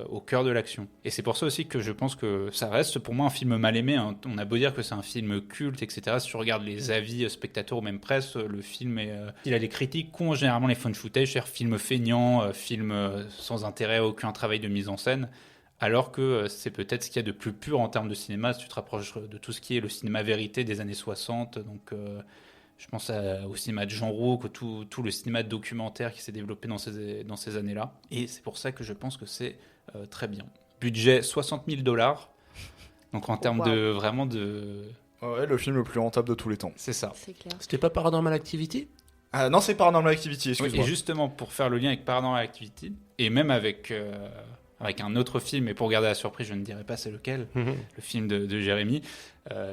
au cœur de l'action. Et c'est pour ça aussi que je pense que ça reste pour moi un film mal aimé. Hein. On a beau dire que c'est un film culte, etc. Si tu regardes les avis spectateurs ou même presse, le film il a des critiques qu'ont généralement les found footage, c'est-à-dire film feignant, film sans intérêt, aucun travail de mise en scène. Alors que c'est peut-être ce qu'il y a de plus pur en termes de cinéma, si tu te rapproches de tout ce qui est le cinéma vérité des années 60. Donc, je pense au cinéma de Jean Rocque, tout le cinéma documentaire qui s'est développé dans ces années-là. Et c'est pour ça que je pense que c'est très bien. Budget $60 000. Donc, en termes de vraiment de. Ouais, le film le plus rentable de tous les temps. C'est ça. C'est clair. C'était pas Paranormal Activity ? Ah non, c'est Paranormal Activity, Oui, excuse-moi. et justement, pour faire le lien avec Paranormal Activity, et même avec un autre film, et pour garder la surprise, je ne dirai pas c'est lequel, le film de Jérémy.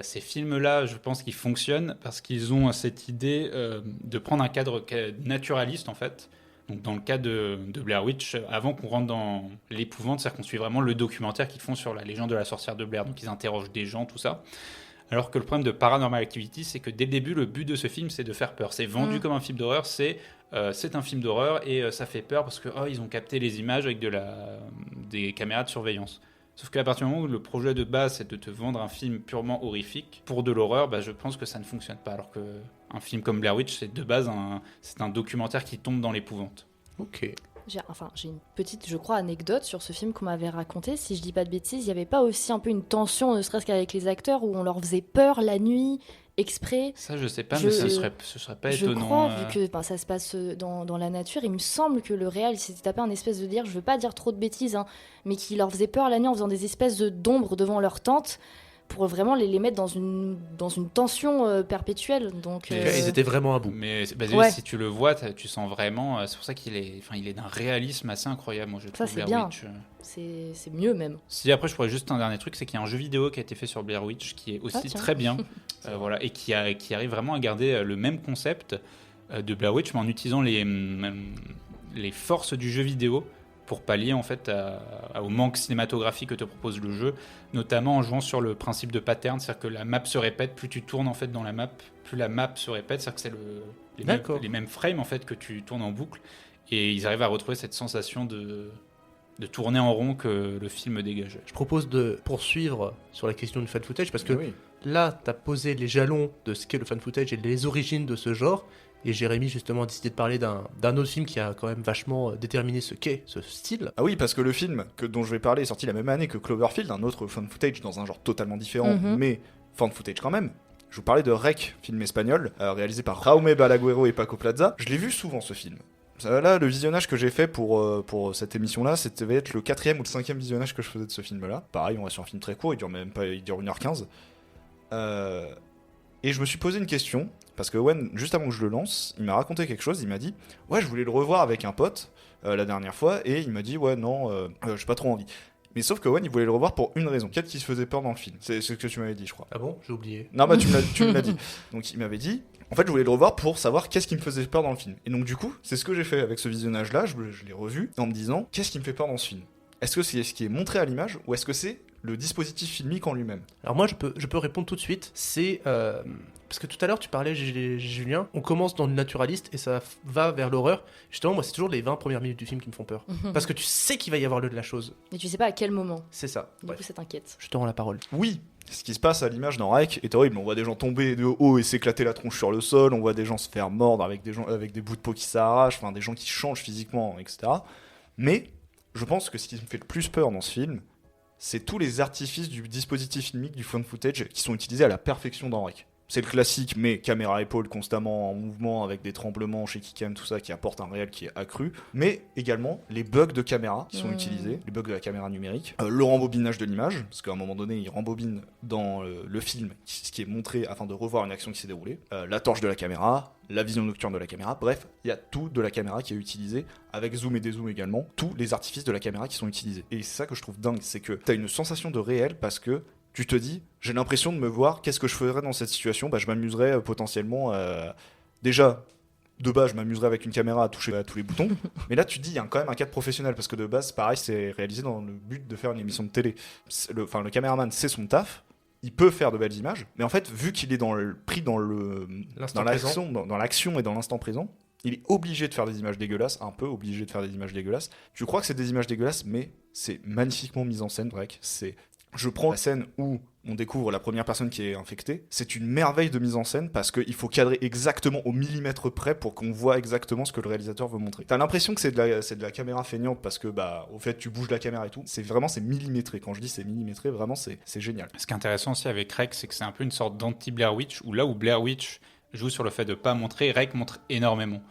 Ces films-là, je pense qu'ils fonctionnent parce qu'ils ont cette idée de prendre un cadre naturaliste, en fait. Donc, dans le cas de Blair Witch, avant qu'on rentre dans l'épouvante, c'est-à-dire qu'on suit vraiment le documentaire qu'ils font sur la légende de la sorcière de Blair. Donc, ils interrogent des gens, tout ça. Alors que le problème de Paranormal Activity, c'est que dès le début, le but de ce film, c'est de faire peur. C'est vendu comme un film d'horreur, c'est un film d'horreur et ça fait peur parce que ils ont capté les images avec des caméras de surveillance. Sauf qu'à partir du moment où le projet de base, c'est de te vendre un film purement horrifique pour de l'horreur, je pense que ça ne fonctionne pas. Alors qu'un film comme Blair Witch, c'est de base c'est un documentaire qui tombe dans l'épouvante. Ok. J'ai une petite, je crois, anecdote sur ce film qu'on m'avait raconté. Si je dis pas de bêtises, il n'y avait pas aussi un peu une tension, ne serait-ce qu'avec les acteurs, où on leur faisait peur la nuit, exprès. Ça, je sais pas, mais ce serait pas Je étonnant. crois, vu que ça se passe dans la nature, il me semble que le réel s'était tapé un espèce de délire, je veux pas dire trop de bêtises, hein, mais qui leur faisait peur la nuit en faisant des espèces d'ombres devant leur tente, pour vraiment les mettre dans une tension perpétuelle. Donc, Ils étaient vraiment à bout. Mais Ouais. si tu le vois, tu sens vraiment. C'est pour ça qu'il est d'un réalisme assez incroyable. Moi, je trouve c'est Blair bien. Witch. c'est mieux même. Si après, je pourrais juste un dernier truc, c'est qu'il y a un jeu vidéo qui a été fait sur Blair Witch qui est aussi tiens. très bien, voilà, et qui arrive vraiment à garder le même concept de Blair Witch, mais en utilisant les forces du jeu vidéo pour pallier en fait au manque cinématographique que te propose le jeu, notamment en jouant sur le principe de pattern, c'est-à-dire que la map se répète, plus tu tournes en fait dans la map, plus la map se répète, c'est-à-dire que c'est les mêmes frames en fait que tu tournes en boucle, et ils arrivent à retrouver cette sensation de tourner en rond que le film dégageait. Je propose de poursuivre sur la question du fan footage parce que Oui. là, tu as posé les jalons de ce qu'est le fan footage et les origines de ce genre. Et Jérémy, justement, a décidé de parler d'un autre film qui a quand même vachement déterminé ce qu'est ce style. Ah oui, parce que le film dont je vais parler est sorti la même année que Cloverfield, un autre fan footage dans un genre totalement différent, mais fan footage quand même. Je vous parlais de Rec, film espagnol, réalisé par Jaume Balagueró et Paco Plaza. Je l'ai vu souvent ce film. Là, le visionnage que j'ai fait pour cette émission-là, c'était être le 4e ou le 5e visionnage que je faisais de ce film-là. Pareil, on reste sur un film très court, il dure 1h15. Et je me suis posé une question, parce que Owen, juste avant que je le lance, il m'a raconté quelque chose, il m'a dit « Ouais, je voulais le revoir avec un pote la dernière fois, et il m'a dit « Ouais, non, j'ai pas trop envie. » Mais sauf que Owen, il voulait le revoir pour une raison. Qu'est-ce qui se faisait peur dans le film ? C'est ce que tu m'avais dit, je crois. Ah bon ? J'ai oublié. Non, bah tu me l'as dit. Donc il m'avait dit, en fait je voulais le revoir pour savoir qu'est-ce qui me faisait peur dans le film. Et donc du coup, c'est ce que j'ai fait avec ce visionnage-là, je l'ai revu en me disant, qu'est-ce qui me fait peur dans ce film ? Est-ce que c'est ce qui est montré à l'image ou est-ce que c'est le dispositif filmique en lui-même ? Alors moi, je peux répondre tout de suite. C'est parce que tout à l'heure, tu parlais, Julien, on commence dans le naturaliste et ça va vers l'horreur. Justement, moi, c'est toujours les 20 premières minutes du film qui me font peur. Parce que tu sais qu'il va y avoir de la chose. Mais tu sais pas à quel moment. C'est ça. Du coup, ça t'inquiète. Je te rends la parole. Oui, ce qui se passe à l'image dans Rec est horrible. On voit des gens tomber de haut et s'éclater la tronche sur le sol, on voit des gens se faire mordre avec des bouts de peau qui s'arrachent, enfin des gens qui changent physiquement, etc. Mais je pense que ce qui me fait le plus peur dans ce film, c'est tous les artifices du dispositif filmique du found footage qui sont utilisés à la perfection dans Rec. C'est le classique, mais caméra épaule constamment en mouvement avec des tremblements chez Kicam, tout ça qui apporte un réel qui est accru. Mais également les bugs de caméra qui sont utilisés, les bugs de la caméra numérique, le rembobinage de l'image, parce qu'à un moment donné, il rembobine dans le film ce qui est montré afin de revoir une action qui s'est déroulée, la torche de la caméra, la vision nocturne de la caméra, bref, il y a tout de la caméra qui est utilisé, avec zoom et dézoom également, tous les artifices de la caméra qui sont utilisés. Et c'est ça que je trouve dingue, c'est que t'as une sensation de réel parce que tu te dis, j'ai l'impression de me voir, qu'est-ce que je ferais dans cette situation ? Bah, je m'amuserais potentiellement, déjà, de base, je m'amuserais avec une caméra à toucher à tous les boutons, mais là tu te dis, il y a quand même un cadre professionnel, parce que de base, pareil, c'est réalisé dans le but de faire une émission de télé. Le caméraman, c'est son taf, il peut faire de belles images, mais en fait, vu qu'il est pris dans l'action et dans l'instant présent, il est obligé de faire des images dégueulasses, un peu obligé de faire des images dégueulasses. Tu crois que c'est des images dégueulasses, mais c'est magnifiquement mis en scène, Drake. Je prends la scène où on découvre la première personne qui est infectée. C'est une merveille de mise en scène parce qu'il faut cadrer exactement au millimètre près pour qu'on voit exactement ce que le réalisateur veut montrer. T'as l'impression que c'est de la caméra feignante parce que, au fait, tu bouges la caméra et tout. C'est millimétré. Quand je dis c'est millimétré, vraiment, c'est génial. Ce qui est intéressant aussi avec Rec, c'est que c'est un peu une sorte d'anti-Blair Witch, où là où Blair Witch joue sur le fait de ne pas montrer, Rec montre énormément.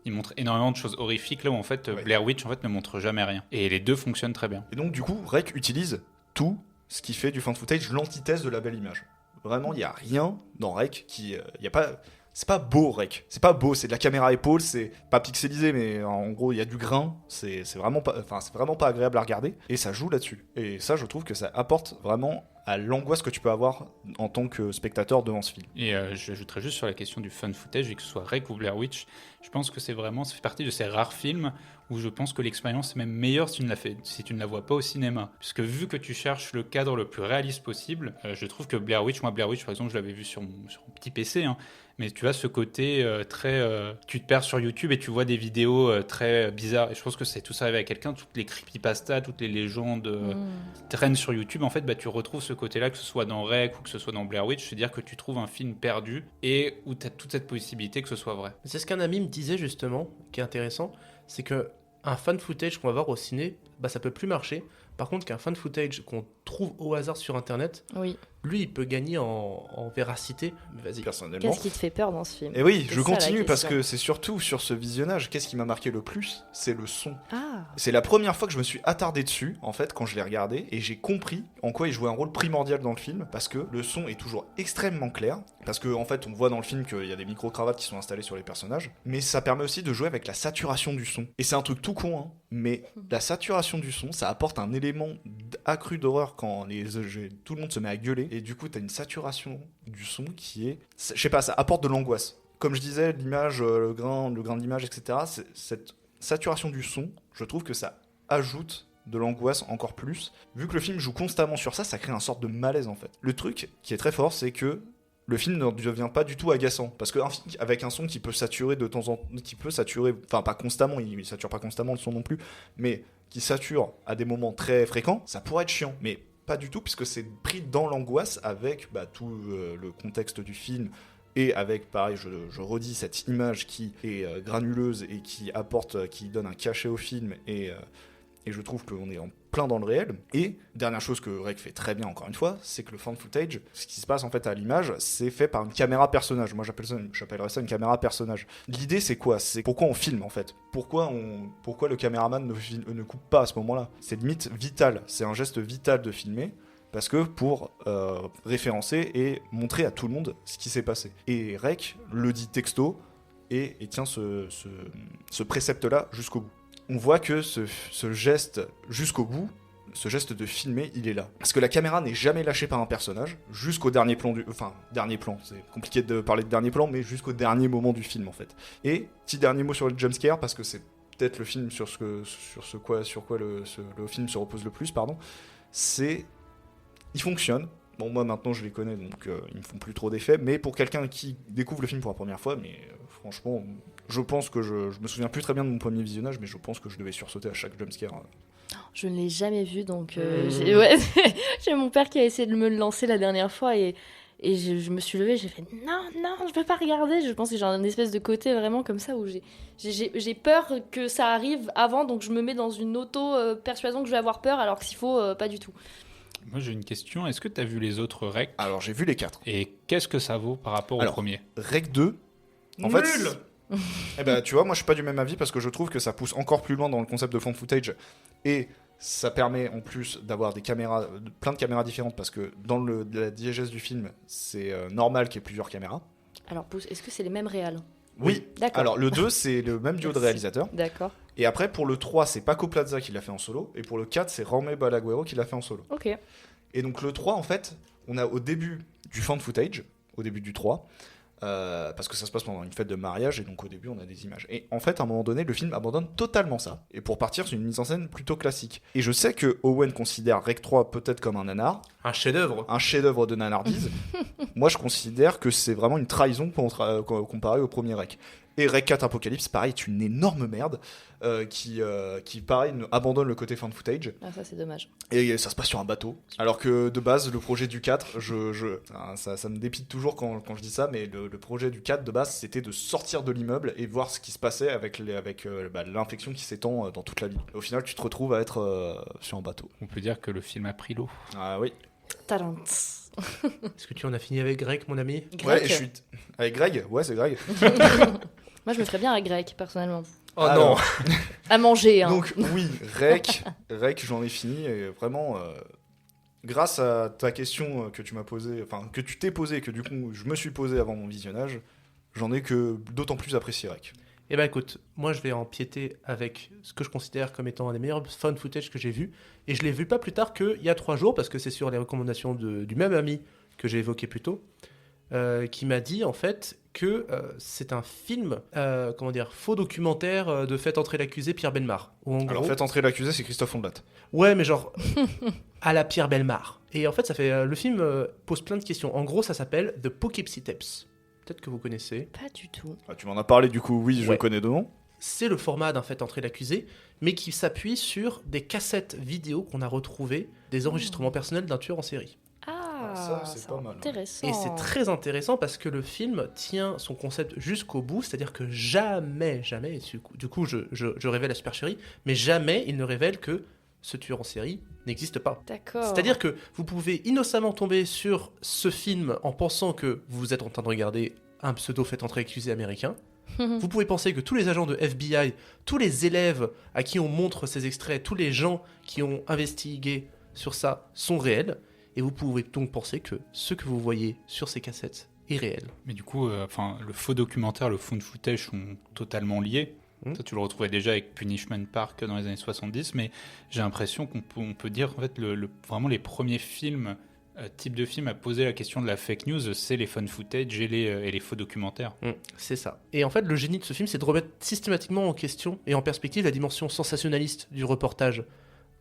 Il montre énormément de choses horrifiques, là où en fait, Blair Witch en fait, ne montre jamais rien. Et les deux fonctionnent très bien. Et donc, du coup, Rec utilise tout ce qui fait du found footage l'antithèse de la belle image. Vraiment, il n'y a rien dans Rec qui... c'est pas beau, Rec. C'est pas beau, c'est de la caméra à épaule, c'est pas pixelisé, mais en gros, il y a du grain. C'est vraiment pas agréable à regarder. Et ça joue là-dessus. Et ça, je trouve que ça apporte vraiment à l'angoisse que tu peux avoir en tant que spectateur devant ce film. Et j'ajouterais juste sur la question du found footage, et que ce soit Rec ou Blair Witch, je pense que ça fait partie de ces rares films où je pense que l'expérience est même meilleure si tu ne la vois pas au cinéma. Puisque vu que tu cherches le cadre le plus réaliste possible, je trouve que Blair Witch, par exemple, je l'avais vu sur mon petit PC, hein, mais tu as ce côté tu te perds sur YouTube et tu vois des vidéos très bizarres. Et je pense que c'est tout ça avec quelqu'un, toutes les creepypastas, toutes les légendes qui traînent sur YouTube. En fait, tu retrouves ce côté-là, que ce soit dans Rec ou que ce soit dans Blair Witch, c'est-à-dire que tu trouves un film perdu et où tu as toute cette possibilité que ce soit vrai. C'est ce qu'un ami me disait justement, qui est intéressant, c'est que un fan footage qu'on va voir au ciné, ça peut plus marcher. Par contre, qu'un fan footage qu'on trouve au hasard sur internet, lui, il peut gagner en véracité. Mais vas-y. Personnellement. Qu'est-ce qui te fait peur dans ce film ? Et oui, C'est je ça, continue la parce question. que c'est surtout sur ce visionnage, qu'est-ce qui m'a marqué le plus ? C'est le son. Ah. C'est la première fois que je me suis attardé dessus, en fait, quand je l'ai regardé, et j'ai compris en quoi il jouait un rôle primordial dans le film, parce que le son est toujours extrêmement clair, parce que en fait, on voit dans le film qu'il y a des micro-cravates qui sont installées sur les personnages, mais ça permet aussi de jouer avec la saturation du son. Et c'est un truc tout con, hein, mais la saturation du son, ça apporte un élément accru d'horreur quand tout le monde se met à gueuler, et du coup, t'as une saturation du son qui est... Je sais pas, ça apporte de l'angoisse. Comme je disais, l'image, le grain d'image, etc., cette saturation du son, je trouve que ça ajoute de l'angoisse encore plus. Vu que le film joue constamment sur ça, ça crée une sorte de malaise en fait. Le truc qui est très fort, c'est que le film ne devient pas du tout agaçant. Parce qu'un film avec un son qui peut saturer de temps en temps, enfin pas constamment, il sature pas constamment le son non plus, mais qui sature à des moments très fréquents, ça pourrait être chiant. Mais pas du tout, puisque c'est pris dans l'angoisse avec tout le contexte du film. Et avec, pareil, je redis, cette image qui est granuleuse et qui donne un cachet au film et je trouve qu'on est en plein dans le réel. Et dernière chose que Rec fait très bien encore une fois, c'est que le fan footage, ce qui se passe en fait à l'image, c'est fait par une caméra personnage. Moi j'appellerais ça une caméra personnage. L'idée c'est quoi ? C'est pourquoi on filme en fait. Pourquoi le caméraman ne coupe pas à ce moment-là ? C'est limite vital, c'est un geste vital de filmer. Parce que pour référencer et montrer à tout le monde ce qui s'est passé. Et Rec le dit texto et tient ce précepte-là jusqu'au bout. On voit que ce geste jusqu'au bout, ce geste de filmer, il est là. Parce que la caméra n'est jamais lâchée par un personnage, jusqu'au dernier plan dernier plan, c'est compliqué de parler de dernier plan, mais jusqu'au dernier moment du film en fait. Et, petit dernier mot sur le jumpscare, parce que c'est peut-être le film sur quoi le film se repose le plus, c'est... Il fonctionne. Bon, moi maintenant je les connais, donc ils me font plus trop d'effet, mais pour quelqu'un qui découvre le film pour la première fois, franchement, je pense que je me souviens plus très bien de mon premier visionnage, mais je pense que je devais sursauter à chaque jumpscare. Je ne l'ai jamais vu, donc j'ai mon père qui a essayé de me le lancer la dernière fois et je me suis levée, j'ai fait non, je peux pas regarder. Je pense que j'ai un espèce de côté vraiment comme ça où j'ai peur que ça arrive avant, donc je me mets dans une auto-persuasion que je vais avoir peur, alors que s'il faut, pas du tout. Moi j'ai une question, est-ce que tu as vu les autres Rec ? Alors j'ai vu les 4. Et qu'est-ce que ça vaut par rapport au premier ? Rec 2, en Nul. fait, tu vois, moi je suis pas du même avis parce que je trouve que ça pousse encore plus loin dans le concept de fan footage et ça permet en plus d'avoir plein de caméras différentes parce que dans la diégèse du film, c'est normal qu'il y ait plusieurs caméras. Alors, est-ce que c'est les mêmes réals ? Oui, d'accord. Alors le 2, c'est le même duo de réalisateurs. D'accord. Et après, pour le 3, c'est Paco Plaza qui l'a fait en solo. Et pour le 4, c'est Jaume Balaguerro qui l'a fait en solo. Ok. Et donc le 3, en fait, on a au début du fan footage, au début du 3, parce que ça se passe pendant une fête de mariage, et donc au début, on a des images. Et en fait, à un moment donné, le film abandonne totalement ça. Et pour partir sur une mise en scène plutôt classique. Et je sais que Owen considère Rec 3 peut-être comme un nanar. Un chef-d'œuvre. Un chef-d'œuvre de nanardise. Moi, je considère que c'est vraiment une trahison comparé au premier Rec. Et Rec 4 Apocalypse, pareil, est une énorme merde qui pareil, abandonne le côté fan footage. Ah, ça, c'est dommage. Et ça se passe sur un bateau. Alors que de base, le projet du 4, ça me dépite toujours quand je dis ça, mais le projet du 4 de base, c'était de sortir de l'immeuble et voir ce qui se passait avec l'infection qui s'étend dans toute la ville. Au final, tu te retrouves à être sur un bateau. On peut dire que le film a pris l'eau. Ah oui. Talent. Est-ce que tu en as fini avec Greg, mon ami ? Ouais, et je suis... Avec Greg ? Ouais, c'est Greg. Moi, je me ferais bien avec Greg, personnellement. Oh Alors, non. À manger, hein. Donc oui, Rec, j'en ai fini et vraiment grâce à ta question que tu m'as posée, enfin que tu t'es posée et que du coup je me suis posée avant mon visionnage, j'en ai que d'autant plus apprécié Rec. Eh ben écoute, moi je vais empiéter avec ce que je considère comme étant un des meilleurs fan footage que j'ai vu. Et je l'ai vu pas plus tard qu'il y a 3 jours, parce que c'est sur les recommandations du même ami que j'ai évoqué plus tôt, qui m'a dit en fait que c'est un film, faux documentaire de Faites entrer l'accusé Pierre Bellemare. Alors Faites entrer l'accusé, c'est Christophe Ondelat. Ouais, mais genre à la Pierre Bellemare. Et en fait, ça fait le film pose plein de questions. En gros, ça s'appelle The Poughkeepsie Tapes. Peut-être que vous connaissez. Pas du tout. Ah, tu m'en as parlé du coup, oui, je Ouais. connais de nom. C'est le format d'un Fait entrer l'accusé, mais qui s'appuie sur des cassettes vidéo qu'on a retrouvées, des enregistrements personnels d'un tueur en série. Ah, ça, c'est pas mal. Intéressant. Et c'est très intéressant parce que le film tient son concept jusqu'au bout, c'est-à-dire que jamais, et du coup je révèle la supercherie, mais jamais il ne révèle que ce tueur en série n'existe pas. D'accord. C'est-à-dire que vous pouvez innocemment tomber sur ce film en pensant que vous êtes en train de regarder un pseudo Fait entrer accusé américain. Vous pouvez penser que tous les agents de FBI, tous les élèves à qui on montre ces extraits, tous les gens qui ont investigué sur ça sont réels. Et vous pouvez donc penser que ce que vous voyez sur ces cassettes est réel. Mais du coup, le faux documentaire, le found footage sont totalement liés. Ça, tu le retrouvais déjà avec Punishment Park dans les années 70, mais j'ai l'impression qu'on peut dire en fait vraiment les premiers films type de film à poser la question de la fake news, c'est les fun footage et les faux documentaires. C'est ça. Et en fait, le génie de ce film, c'est de remettre systématiquement en question et en perspective la dimension sensationnaliste du reportage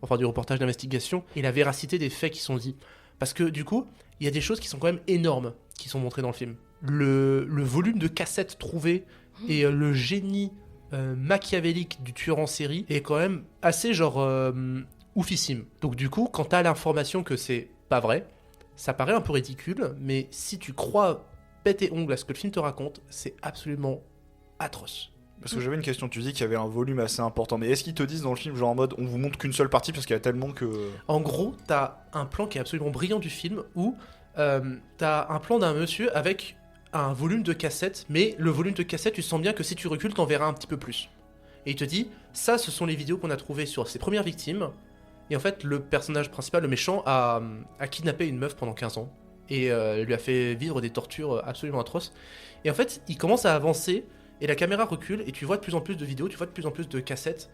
d'investigation et la véracité des faits qui sont dits. Parce que du coup, il y a des choses qui sont quand même énormes qui sont montrées dans le film. Le volume de cassettes trouvées et le génie machiavélique du tueur en série est quand même assez oufissime. Donc du coup, quand t'as l'information que c'est pas vrai, ça paraît un peu ridicule, mais si tu crois bête et ongle à ce que le film te raconte, c'est absolument atroce. Parce que j'avais une question, tu dis qu'il y avait un volume assez important, mais est-ce qu'ils te disent dans le film, genre en mode on vous montre qu'une seule partie parce qu'il y a tellement que... En gros, t'as un plan qui est absolument brillant du film où t'as un plan d'un monsieur avec un volume de cassette, mais le volume de cassette, tu sens bien que si tu recules, t'en verras un petit peu plus. Et il te dit, ça, ce sont les vidéos qu'on a trouvées sur ses premières victimes. Et en fait, le personnage principal, le méchant, a kidnappé une meuf pendant 15 ans. Et lui a fait vivre des tortures absolument atroces. Et en fait, il commence à avancer, et la caméra recule, et tu vois de plus en plus de vidéos, tu vois de plus en plus de cassettes.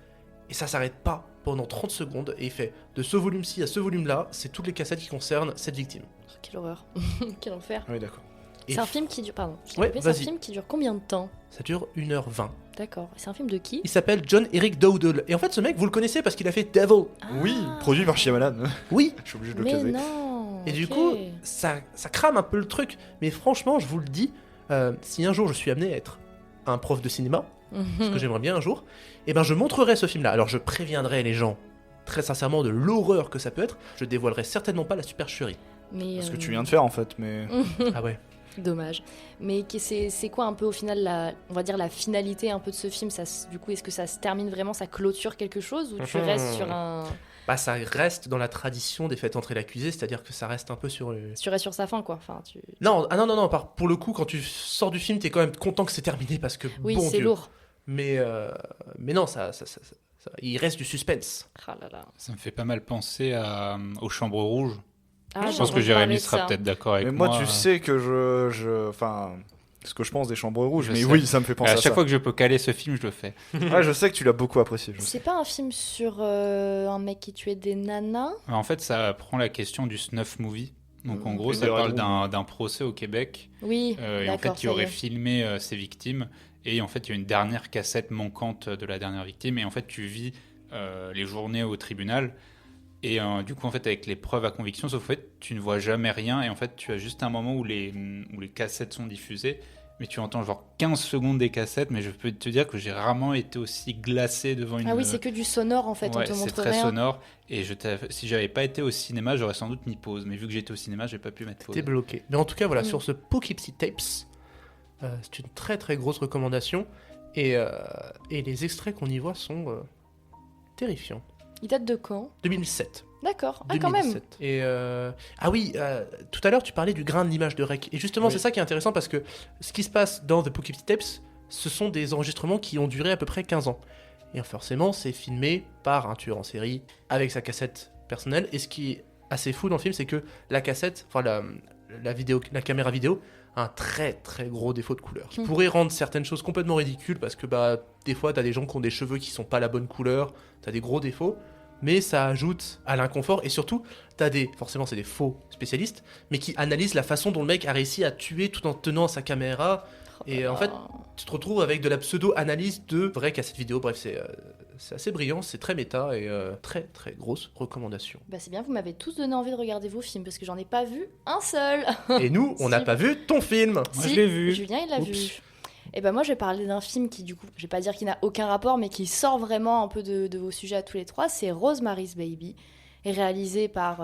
Et ça s'arrête pas pendant 30 secondes. Et il fait, de ce volume-ci à ce volume-là, c'est toutes les cassettes qui concernent cette victime. Quelle horreur. Quel enfer. Oui, d'accord. C'est un film qui dure... Pardon. Ouais, C'est un vas-y. film qui dure combien de temps? Ça dure 1h20. D'accord. C'est un film de qui? Il s'appelle John Eric Dowdle. Et en fait, ce mec, vous le connaissez parce qu'il a fait Devil. Oui, produit par Shyamalan. Oui. Je suis obligé de le Mais caser. non. Et du ok. coup, ça crame un peu le truc. Mais franchement, je vous le dis, si un jour je suis amené à être un prof de cinéma, ce que j'aimerais bien un jour, et ben je montrerai ce film-là. Alors je préviendrai les gens, très sincèrement, de l'horreur que ça peut être. Je dévoilerai certainement pas la supercherie. Mais, Ce que tu viens de faire en fait, mais... Ah ouais. Dommage. Mais c'est quoi un peu au final on va dire la finalité un peu de ce film, du coup est-ce que ça se termine vraiment, ça clôture quelque chose ou tu restes sur un... Bah ça reste dans la tradition des faites entrer l'accusé, c'est-à-dire que ça reste un peu sur le... Tu restes sur sa fin quoi. Enfin, Non, pour le coup, quand tu sors du film, t'es quand même content que c'est terminé parce que Oui, bon c'est Dieu. lourd. Mais non, il reste du suspense. Ah là là. Ça me fait pas mal penser aux Chambres Rouges. Ah, Je pense que Jérémy sera peut-être d'accord avec Mais moi. moi, tu sais que enfin, ce que je pense des Chambres Rouges, Je mais sais. oui, ça me fait penser À à chaque ça. fois que je peux caler ce film, je le fais. Ouais, je sais que tu l'as beaucoup apprécié. Je sais. C'est pas un film sur un mec qui tuait des nanas? En fait, ça prend la question du snuff movie. Donc en gros, Oui, ça des parle raisons. d'un procès au Québec. Oui, Et en fait, d'accord, qui ça y aurait est. filmé ses victimes. Et en fait, il y a une dernière cassette manquante de la dernière victime. Et en fait, tu vis les journées au tribunal. Et du coup, en fait, avec les preuves à conviction, sauf en fait, tu ne vois jamais rien. Et en fait, tu as juste un moment où les cassettes sont diffusées. Mais tu entends genre 15 secondes des cassettes. Mais je peux te dire que j'ai rarement été aussi glacé devant une... Ah oui, c'est que du sonore en fait, Ouais, on te c'est montre très rien. sonore. Et si j'avais pas été au cinéma, j'aurais sans doute mis pause. Mais vu que j'étais au cinéma, j'ai pas pu mettre pause. T'es bloqué. Mais en tout cas, voilà, Mm. sur ce Poughkeepsie Tapes, c'est une très très grosse recommandation. Et les extraits qu'on y voit sont terrifiants. Il date de quand? 2007. D'accord, ah quand même. 2017. Et ah oui, tout à l'heure tu parlais du grain de l'image de Rec. Et justement, Oui. c'est ça qui est intéressant parce que ce qui se passe dans The Poughkeepsie Tapes, ce sont des enregistrements qui ont duré à peu près 15 ans. Et forcément, c'est filmé par un tueur en série avec sa cassette personnelle. Et ce qui est assez fou dans le film, c'est que la cassette, enfin la caméra vidéo, a un très très gros défaut de couleur. Qui pourrait rendre certaines choses complètement ridicules parce que des fois t'as des gens qui ont des cheveux qui sont pas la bonne couleur, t'as des gros défauts. Mais ça ajoute à l'inconfort et surtout, forcément c'est des faux spécialistes, mais qui analysent la façon dont le mec a réussi à tuer tout en tenant sa caméra. Et en fait, tu te retrouves avec de la pseudo-analyse de vraies cassettes vidéo. Bref, c'est assez brillant, c'est très méta et très très grosse recommandation. Bah c'est bien, vous m'avez tous donné envie de regarder vos films parce que j'en ai pas vu un seul. Et nous, on n'a Si. pas vu ton film. Moi, Si, je l'ai vu. Julien, il l'a Oups. vu. Et ben moi, je vais parler d'un film qui, du coup, je vais pas dire qu'il n'a aucun rapport, mais qui sort vraiment un peu de vos sujets à tous les trois. C'est Rosemary's Baby, et réalisé par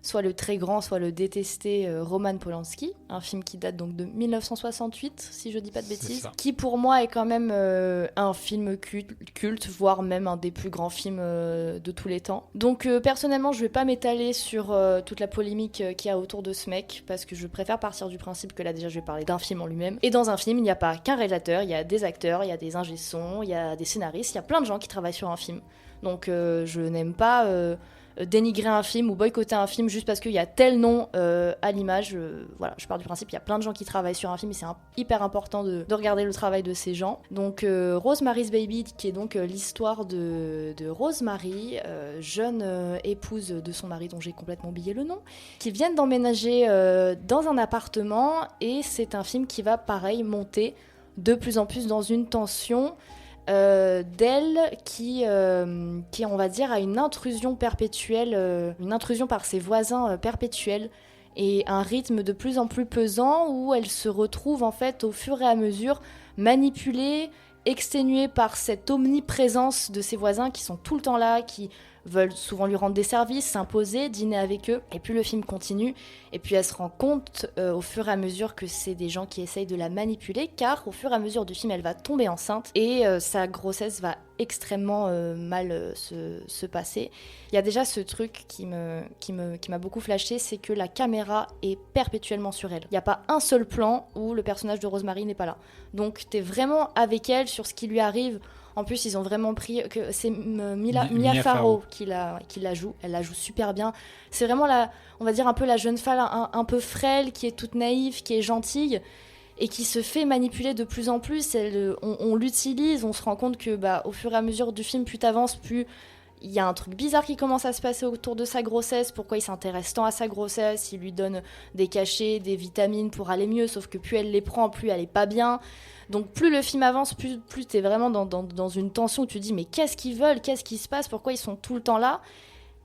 soit le très grand, soit le détesté Roman Polanski, un film qui date donc de 1968, si je dis pas de C'est bêtises, ça. qui pour moi est quand même un film culte, voire même un des plus grands films de tous les temps. Donc personnellement, je vais pas m'étaler sur toute la polémique qu'il y a autour de ce mec, parce que je préfère partir du principe que là déjà je vais parler d'un film en lui-même. Et dans un film, il n'y a pas qu'un réalisateur, il y a des acteurs, il y a des ingé-sons, il y a des scénaristes, il y a plein de gens qui travaillent sur un film. Donc je n'aime pas dénigrer un film ou boycotter un film juste parce qu'il y a tel nom à l'image. Voilà, je pars du principe qu'il y a plein de gens qui travaillent sur un film et c'est hyper important de regarder le travail de ces gens. Donc Rosemary's Baby, qui est donc l'histoire de Rosemary, jeune épouse de son mari dont j'ai complètement oublié le nom, qui viennent d'emménager dans un appartement, et c'est un film qui va pareil monter de plus en plus dans une tension d'elle qui, on va dire, a une intrusion perpétuelle, une intrusion par ses voisins perpétuelle, et un rythme de plus en plus pesant où elle se retrouve en fait au fur et à mesure manipulée, exténuée par cette omniprésence de ses voisins qui sont tout le temps là, qui veulent souvent lui rendre des services, s'imposer, dîner avec eux. Et puis le film continue, et puis elle se rend compte au fur et à mesure que c'est des gens qui essayent de la manipuler, car au fur et à mesure du film, elle va tomber enceinte, et sa grossesse va extrêmement mal se passer. Il y a déjà ce truc qui m'a beaucoup flashé, c'est que la caméra est perpétuellement sur elle. Il n'y a pas un seul plan où le personnage de Rosemary n'est pas là. Donc t'es vraiment avec elle sur ce qui lui arrive. En plus, ils ont vraiment pris que c'est Mia Farrow qui la joue. Elle la joue super bien. C'est vraiment on va dire un peu la jeune femme un peu frêle, qui est toute naïve, qui est gentille et qui se fait manipuler de plus en plus. On l'utilise, on se rend compte que au fur et à mesure du film, plus t'avances, plus il y a un truc bizarre qui commence à se passer autour de sa grossesse. Pourquoi il s'intéresse tant à sa grossesse? Il lui donne des cachets, des vitamines pour aller mieux, sauf que plus elle les prend, plus elle est pas bien. Donc plus le film avance, plus t'es vraiment dans une tension où tu te dis mais qu'est-ce qu'ils veulent? Qu'est-ce qui se passe? Pourquoi ils sont tout le temps là?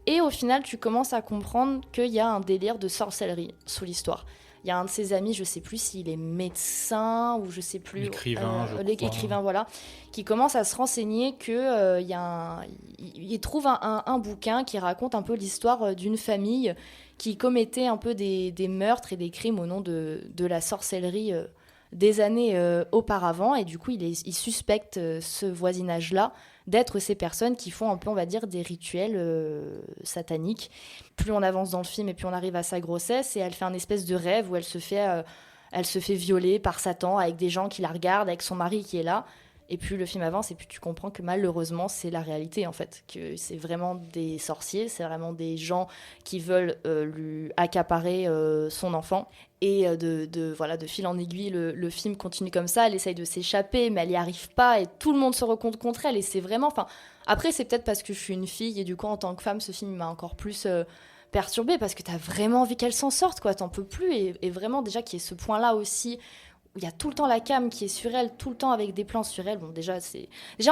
Et au final, tu commences à comprendre qu'il y a un délire de sorcellerie sous l'histoire. Il y a un de ses amis, je sais plus s'il est médecin ou je sais plus... L'écrivain, je crois. L'écrivain, voilà, qui commence à se renseigner que il trouve un bouquin qui raconte un peu l'histoire d'une famille qui commettait un peu des meurtres et des crimes au nom de la sorcellerie des années auparavant, et du coup il suspecte ce voisinage-là d'être ces personnes qui font un peu, on va dire, des rituels sataniques. Plus on avance dans le film et plus on arrive à sa grossesse, et elle fait un espèce de rêve où elle se fait violer par Satan avec des gens qui la regardent, avec son mari qui est là. Et plus le film avance, et plus tu comprends que malheureusement, c'est la réalité, en fait. Que c'est vraiment des sorciers, c'est vraiment des gens qui veulent lui accaparer son enfant. Et de fil en aiguille, le film continue comme ça. Elle essaye de s'échapper, mais elle n'y arrive pas. Et tout le monde se retourne contre elle. Et c'est vraiment... Après, c'est peut-être parce que je suis une fille. Et du coup, en tant que femme, ce film m'a encore plus perturbée. Parce que t'as vraiment envie qu'elle s'en sorte, quoi. T'en peux plus. Et vraiment, déjà, qu'il y ait ce point-là aussi... où il y a tout le temps la cam qui est sur elle, tout le temps avec des plans sur elle. Bon, déjà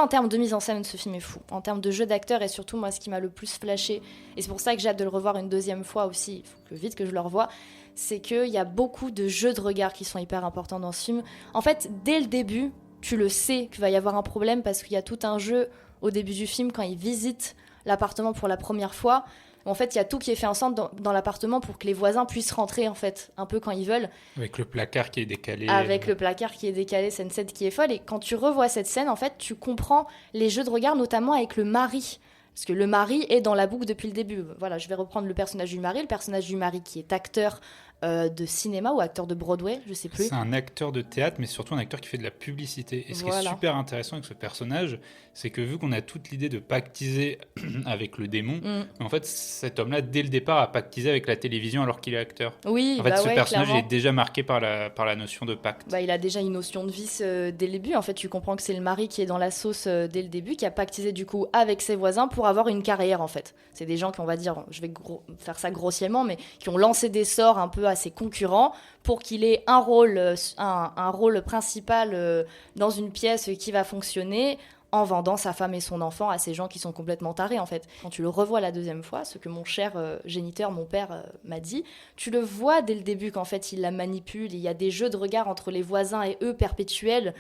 en termes de mise en scène, ce film est fou. En termes de jeu d'acteur, et surtout, moi, ce qui m'a le plus flashé, et c'est pour ça que j'ai hâte de le revoir une deuxième fois aussi, il faut vite que je le revoie, c'est qu'il y a beaucoup de jeux de regard qui sont hyper importants dans ce film. En fait, dès le début, tu le sais qu'il va y avoir un problème, parce qu'il y a tout un jeu au début du film, quand ils visitent l'appartement pour la première fois. En fait, il y a tout qui est fait ensemble dans l'appartement pour que les voisins puissent rentrer, en fait, un peu quand ils veulent. Avec le placard qui est décalé. Avec le placard qui est décalé, c'est une scène qui est folle. Et quand tu revois cette scène, en fait, tu comprends les jeux de regard, notamment avec le mari. Parce que le mari est dans la boucle depuis le début. Voilà, je vais reprendre le personnage du mari. Le personnage du mari qui est acteur de cinéma ou acteur de Broadway, je sais plus. C'est un acteur de théâtre, mais surtout un acteur qui fait de la publicité. Et ce qui est super intéressant avec ce personnage, c'est que vu qu'on a toute l'idée de pactiser avec le démon, en fait, cet homme-là, dès le départ, a pactisé avec la télévision alors qu'il est acteur. Oui, en fait, ce personnage clairement. est déjà marqué par la notion de pacte. Il a déjà une notion de vice dès le début. En fait, tu comprends que c'est le mari qui est dans la sauce dès le début, qui a pactisé du coup avec ses voisins pour avoir une carrière, en fait. C'est des gens qui, on va dire, je vais faire ça grossièrement, mais qui ont lancé des sorts un peu à ses concurrents pour qu'il ait un rôle principal dans une pièce qui va fonctionner, en vendant sa femme et son enfant à ces gens qui sont complètement tarés, en fait. Quand tu le revois la deuxième fois, ce que mon cher géniteur, mon père, m'a dit, tu le vois dès le début qu'en fait, il la manipule. Il y a des jeux de regard entre les voisins et eux perpétuels.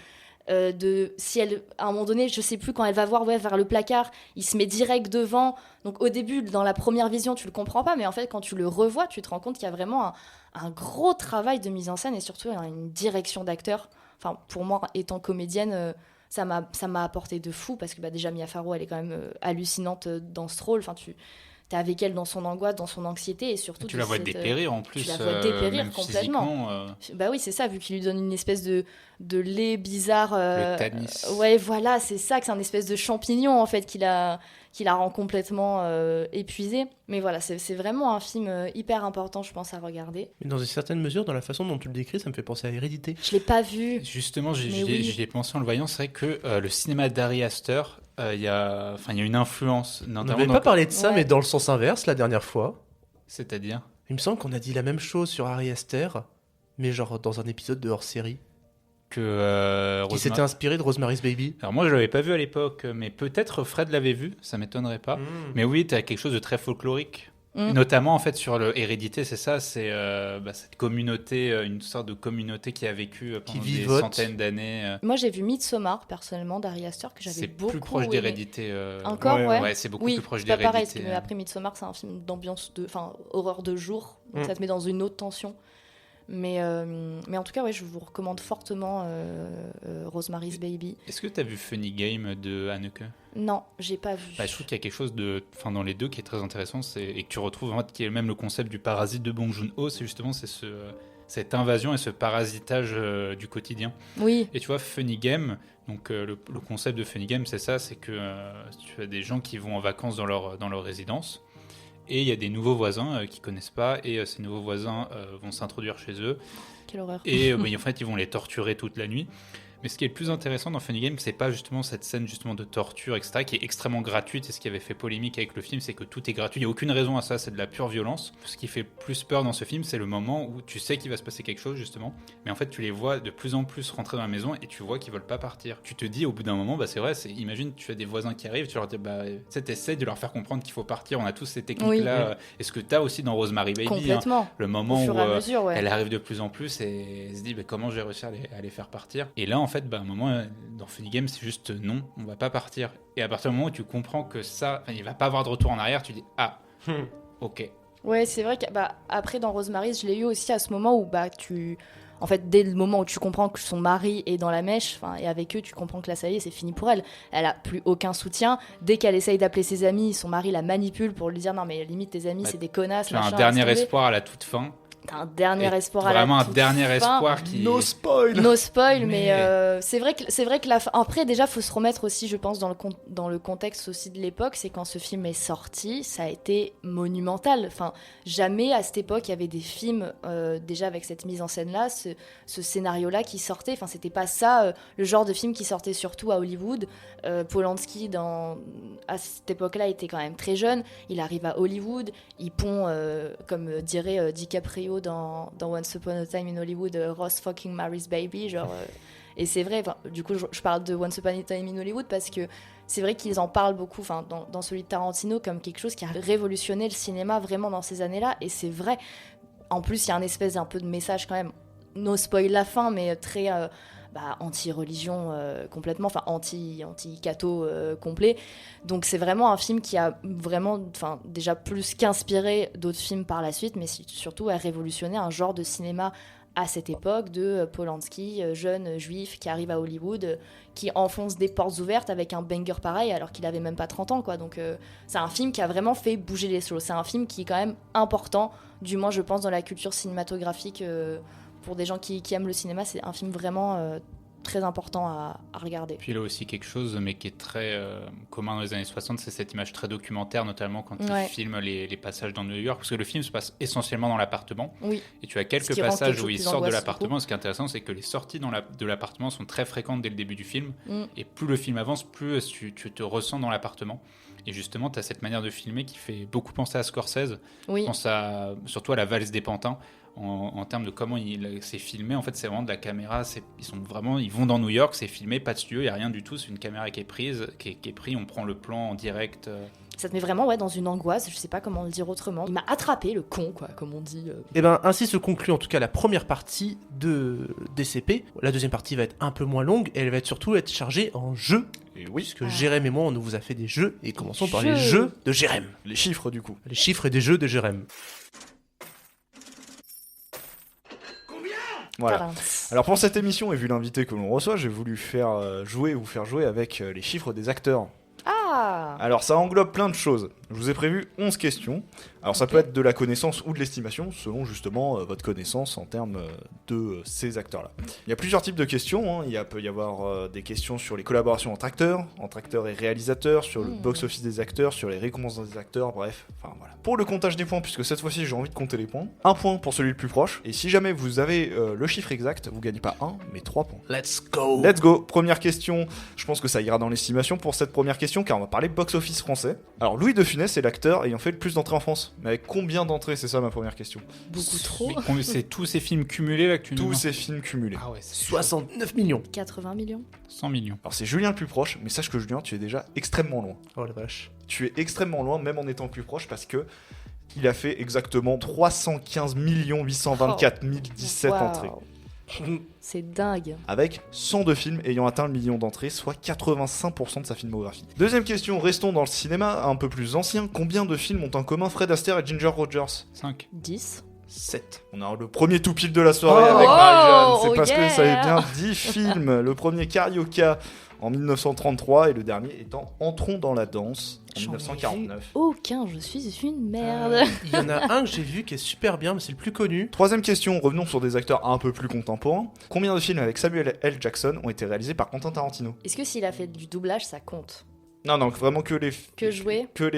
Si elle, à un moment donné, je sais plus, quand elle va voir vers le placard, il se met direct devant. Donc au début, dans la première vision, tu le comprends pas, mais en fait, quand tu le revois, tu te rends compte qu'il y a vraiment un gros travail de mise en scène, et surtout une direction d'acteur. Enfin, pour moi, étant comédienne, ça m'a apporté de fou, parce que déjà Mia Farrow, elle est quand même hallucinante dans ce rôle. Enfin, t'es avec elle dans son angoisse, dans son anxiété, et surtout Tu la vois dépérir en plus. Tu la vois dépérir même complètement. physiquement, Bah oui, c'est ça, vu qu'il lui donne une espèce de lait bizarre. Le tanis. Ouais, voilà, c'est ça, que c'est un espèce de champignon en fait qui la rend complètement épuisée. Mais voilà, c'est vraiment un film hyper important, je pense, à regarder. Mais dans une certaine mesure, dans la façon dont tu le décris, ça me fait penser à Hérédité. Je l'ai pas vu. Justement, Mais j'y oui. ai pensé en le voyant. C'est vrai que le cinéma d'Ari Aster, il y a une influence. On n'avait pas parlé de ça, Ouais. mais dans le sens inverse, la dernière fois. C'est-à-dire Il me semble qu'on a dit la même chose sur Ari Aster, mais genre dans un épisode de hors-série, que qui s'était inspiré de Rosemary's Baby. Alors moi, je l'avais pas vu à l'époque, mais peut-être Fred l'avait vu, ça m'étonnerait pas. Mais oui, tu as quelque chose de très folklorique. Mm. Notamment en fait sur l'hérédité, c'est ça, c'est cette communauté, une sorte de communauté qui a vécu pendant des vivote. centaines d'années. Moi, j'ai vu Midsommar, personnellement, d'Ari Aster, que j'avais C'est beaucoup plus proche aimé. d'hérédité. Encore, Ouais, ouais. Ouais, c'est beaucoup Oui, plus proche c'est pas pareil, parce d'hérédité. que après Midsommar, c'est un film d'ambiance, horreur de jour, donc Mm. ça te met dans une autre tension. Mais en tout cas, ouais, je vous recommande fortement Rosemary's Baby. Est-ce que tu as vu Funny Game de Haneke? Non, j'ai pas vu. Bah, je trouve qu'il y a quelque chose dans les deux qui est très intéressant, et que tu retrouves en fait, qui est même le concept du parasite de Bong Joon-ho, c'est justement cette invasion et ce parasitage du quotidien. Oui, Et tu vois, Funny Game, donc le concept de Funny Game, c'est ça, c'est que tu as des gens qui vont en vacances dans leur résidence, et il y a des nouveaux voisins qui connaissent pas, et ces nouveaux voisins vont s'introduire chez eux, quelle horreur. et en fait, ils vont les torturer toute la nuit. Mais ce qui est le plus intéressant dans Funny Game, c'est pas justement cette scène justement de torture, etc., qui est extrêmement gratuite. Et ce qui avait fait polémique avec le film, c'est que tout est gratuit. Il n'y a aucune raison à ça, c'est de la pure violence. Ce qui fait plus peur dans ce film, c'est le moment où tu sais qu'il va se passer quelque chose, justement. Mais en fait, tu les vois de plus en plus rentrer dans la maison et tu vois qu'ils veulent pas partir. Tu te dis au bout d'un moment, bah c'est vrai, imagine, tu as des voisins qui arrivent, tu leur dis, bah, tu sais, t'essayes de leur faire comprendre qu'il faut partir. On a tous ces techniques-là. Et ce que tu as aussi dans Rosemary Baby, hein, Complètement. le Au moment fur où et à mesure, ouais. elle arrive de plus en plus et elle se dit, bah, comment je vais réussir à les faire partir. Et là, en fait, bah, à un moment, dans Funny Game, c'est juste non, on va pas partir. Et à partir du moment où tu comprends que ça, il va pas avoir de retour en arrière, tu dis ah, ok. Ouais, c'est vrai que après dans Rosemary's, je l'ai eu aussi à ce moment où en fait, dès le moment où tu comprends que son mari est dans la mèche, et avec eux, tu comprends que là, ça y est, c'est fini pour elle. Elle a plus aucun soutien. Dès qu'elle essaye d'appeler ses amis, son mari la manipule pour lui dire non mais limite tes amis, Bah, c'est des connasses. Tu as machin, un dernier laisse tomber. espoir à la toute fin. T'as un dernier Et espoir à la vraiment un toute dernier fin. espoir qui. No spoil. No spoil, mais Mais- c'est vrai que la fin. Après, déjà, faut se remettre aussi, je pense, dans le contexte aussi de l'époque. C'est quand ce film est sorti, ça a été monumental. Enfin, jamais à cette époque il y avait des films déjà avec cette mise en scène-là, ce scénario-là qui sortait. Enfin, c'était pas ça le genre de film qui sortait surtout à Hollywood. Polanski, à cette époque-là, était quand même très jeune. Il arrive à Hollywood, il pond, comme dirait DiCaprio dans Once Upon a Time in Hollywood, Ross fucking Mary's Baby, genre. Et c'est vrai, du coup, je parle de Once Upon a Time in Hollywood parce que c'est vrai qu'ils en parlent beaucoup, dans celui de Tarantino, comme quelque chose qui a révolutionné le cinéma vraiment dans ces années-là. Et c'est vrai. En plus, il y a un espèce un peu de message quand même. No spoil la fin, mais très anti-religion complètement, enfin anti-catho complet. Donc c'est vraiment un film qui a vraiment, déjà plus qu'inspiré d'autres films par la suite, mais surtout a révolutionné un genre de cinéma à cette époque de Polanski, jeune juif qui arrive à Hollywood, qui enfonce des portes ouvertes avec un banger pareil alors qu'il avait même pas 30 ans, quoi. Donc c'est un film qui a vraiment fait bouger les choses. C'est un film qui est quand même important, du moins je pense dans la culture cinématographique. Pour des gens qui aiment le cinéma, c'est un film vraiment très important à regarder. Puis il a aussi quelque chose, mais qui est très commun dans les années 60, c'est cette image très documentaire, notamment quand il filme les passages dans New York, parce que le film se passe essentiellement dans l'appartement. Oui. Et tu as quelques Ce qui rend passages quelque où il chose sort de plus l'appartement. Ce qui est intéressant, c'est que les sorties de l'appartement sont très fréquentes dès le début du film. Et plus le film avance, plus tu te ressens dans l'appartement. Et justement, tu as cette manière de filmer qui fait beaucoup penser à Scorsese. Oui. Je pense surtout à La Valse des Pantins. En termes de comment c'est filmé, en fait, c'est vraiment de la caméra. Ils vont dans New York, c'est filmé, pas de studio, il n'y a rien du tout. C'est une caméra qui est prise, qui est prise, on prend le plan en direct. Ça te met vraiment dans une angoisse, je sais pas comment le dire autrement. Il m'a attrapé, le con, quoi, comme on dit. Et ben ainsi se conclut en tout cas la première partie de DCP. La deuxième partie va être un peu moins longue et elle va surtout être chargée en jeux. Et oui, Puisque Jérém et moi on vous a fait des jeux et commençons par Jeux. les jeux de Jérém. les chiffres du coup. Les chiffres et des jeux de Jérém. Voilà. Tadam. Alors pour cette émission et vu l'invité que l'on reçoit, j'ai voulu vous faire jouer avec les chiffres des acteurs. Ah Alors ça englobe plein de choses. Je vous ai prévu 11 questions. Alors ça peut être de la connaissance ou de l'estimation, selon justement votre connaissance en termes de ces acteurs-là. Il y a plusieurs types de questions. Il peut y avoir des questions sur les collaborations entre acteurs et réalisateurs, sur le box-office des acteurs, sur les récompenses des acteurs, bref. Enfin voilà. Pour le comptage des points, puisque cette fois-ci j'ai envie de compter les points, 1 point pour celui le plus proche. Et si jamais vous avez le chiffre exact, vous gagnez pas 1, mais 3 points. Let's go. Let's go. Première question. Je pense que ça ira dans l'estimation pour cette première question, car on va parler box-office français. Alors Louis de Funès est l'acteur ayant fait le plus d'entrées en France. Mais avec combien d'entrées? C'est ça ma première question. Beaucoup trop. Mais c'est tous ces films cumulés là que tu nous Tous dis. ces films cumulés. Ah ouais, c'est 69 millions. 80 millions. 100 millions. Alors c'est Julien le plus proche, mais sache que Julien, tu es déjà extrêmement loin. Oh la vache. Tu es extrêmement loin, même en étant plus proche, parce que il a fait exactement 315 824 017 Waouh. entrées. C'est dingue. Avec 102 films ayant atteint le million d'entrées, soit 85% de sa filmographie. Deuxième question, restons dans le cinéma un peu plus ancien. Combien de films ont en commun Fred Astaire et Ginger Rogers? 5. 10. 7. On a le premier tout pile de la soirée Oh, avec Marie-Jeanne. C'est oh parce que ça yeah. est bien 10 films. Le premier Carioca en 1933 et le dernier étant Entrons dans la danse en J'en ai 1949. vu aucun, je suis une merde. Il y en a un que j'ai vu qui est super bien, mais c'est le plus connu. Troisième question, revenons sur des acteurs un peu plus contemporains. Combien de films avec Samuel L. Jackson ont été réalisés par Quentin Tarantino? Est-ce que s'il a fait du doublage, ça compte? Non, vraiment que les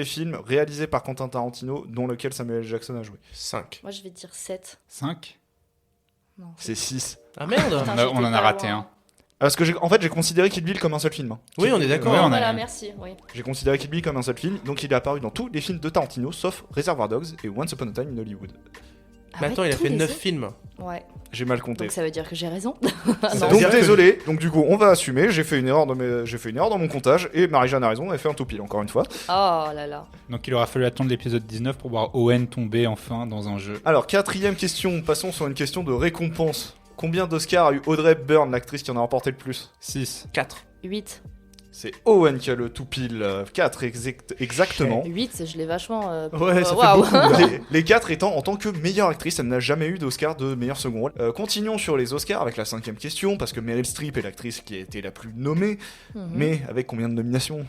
films réalisés par Quentin Tarantino dont lequel Samuel L. Jackson a joué. 5. Moi, je vais dire 7. 5. Non. C'est 6. Ah merde. Putain, On en j'étais a pas raté loin. un. Parce que j'ai considéré Kill Bill comme un seul film. Oui, on est d'accord. Ouais, on a- Voilà, merci. Oui. J'ai considéré Kill Bill comme un seul film, donc il est apparu dans tous les films de Tarantino, sauf Reservoir Dogs et Once Upon a Time in Hollywood. Mais attends, il a tous fait les 9 autres films. Ouais. J'ai mal compté. Donc ça veut dire que j'ai raison. Ça Non. veut Donc dire que- désolé, donc du coup on va assumer, j'ai fait une erreur dans mon comptage et Marie-Jeanne a raison, elle fait un tout pile encore une fois. Oh là là. Donc il aura fallu attendre l'épisode 19 pour voir Owen tomber enfin dans un jeu. Alors quatrième question, passons sur une question de récompense. Combien d'Oscars a eu Audrey Hepburn, l'actrice qui en a remporté le plus? 6. 4. 8. C'est Owen qui a le tout pile, 4 exactement. 8, je l'ai vachement. Ouais, ça fait waouh. beaucoup. Les 4 étant en tant que meilleure actrice, elle n'a jamais eu d'Oscar de meilleur second rôle. Continuons sur les Oscars avec la cinquième question, parce que Meryl Streep est l'actrice qui a été la plus nommée, Mhm. mais avec combien de nominations?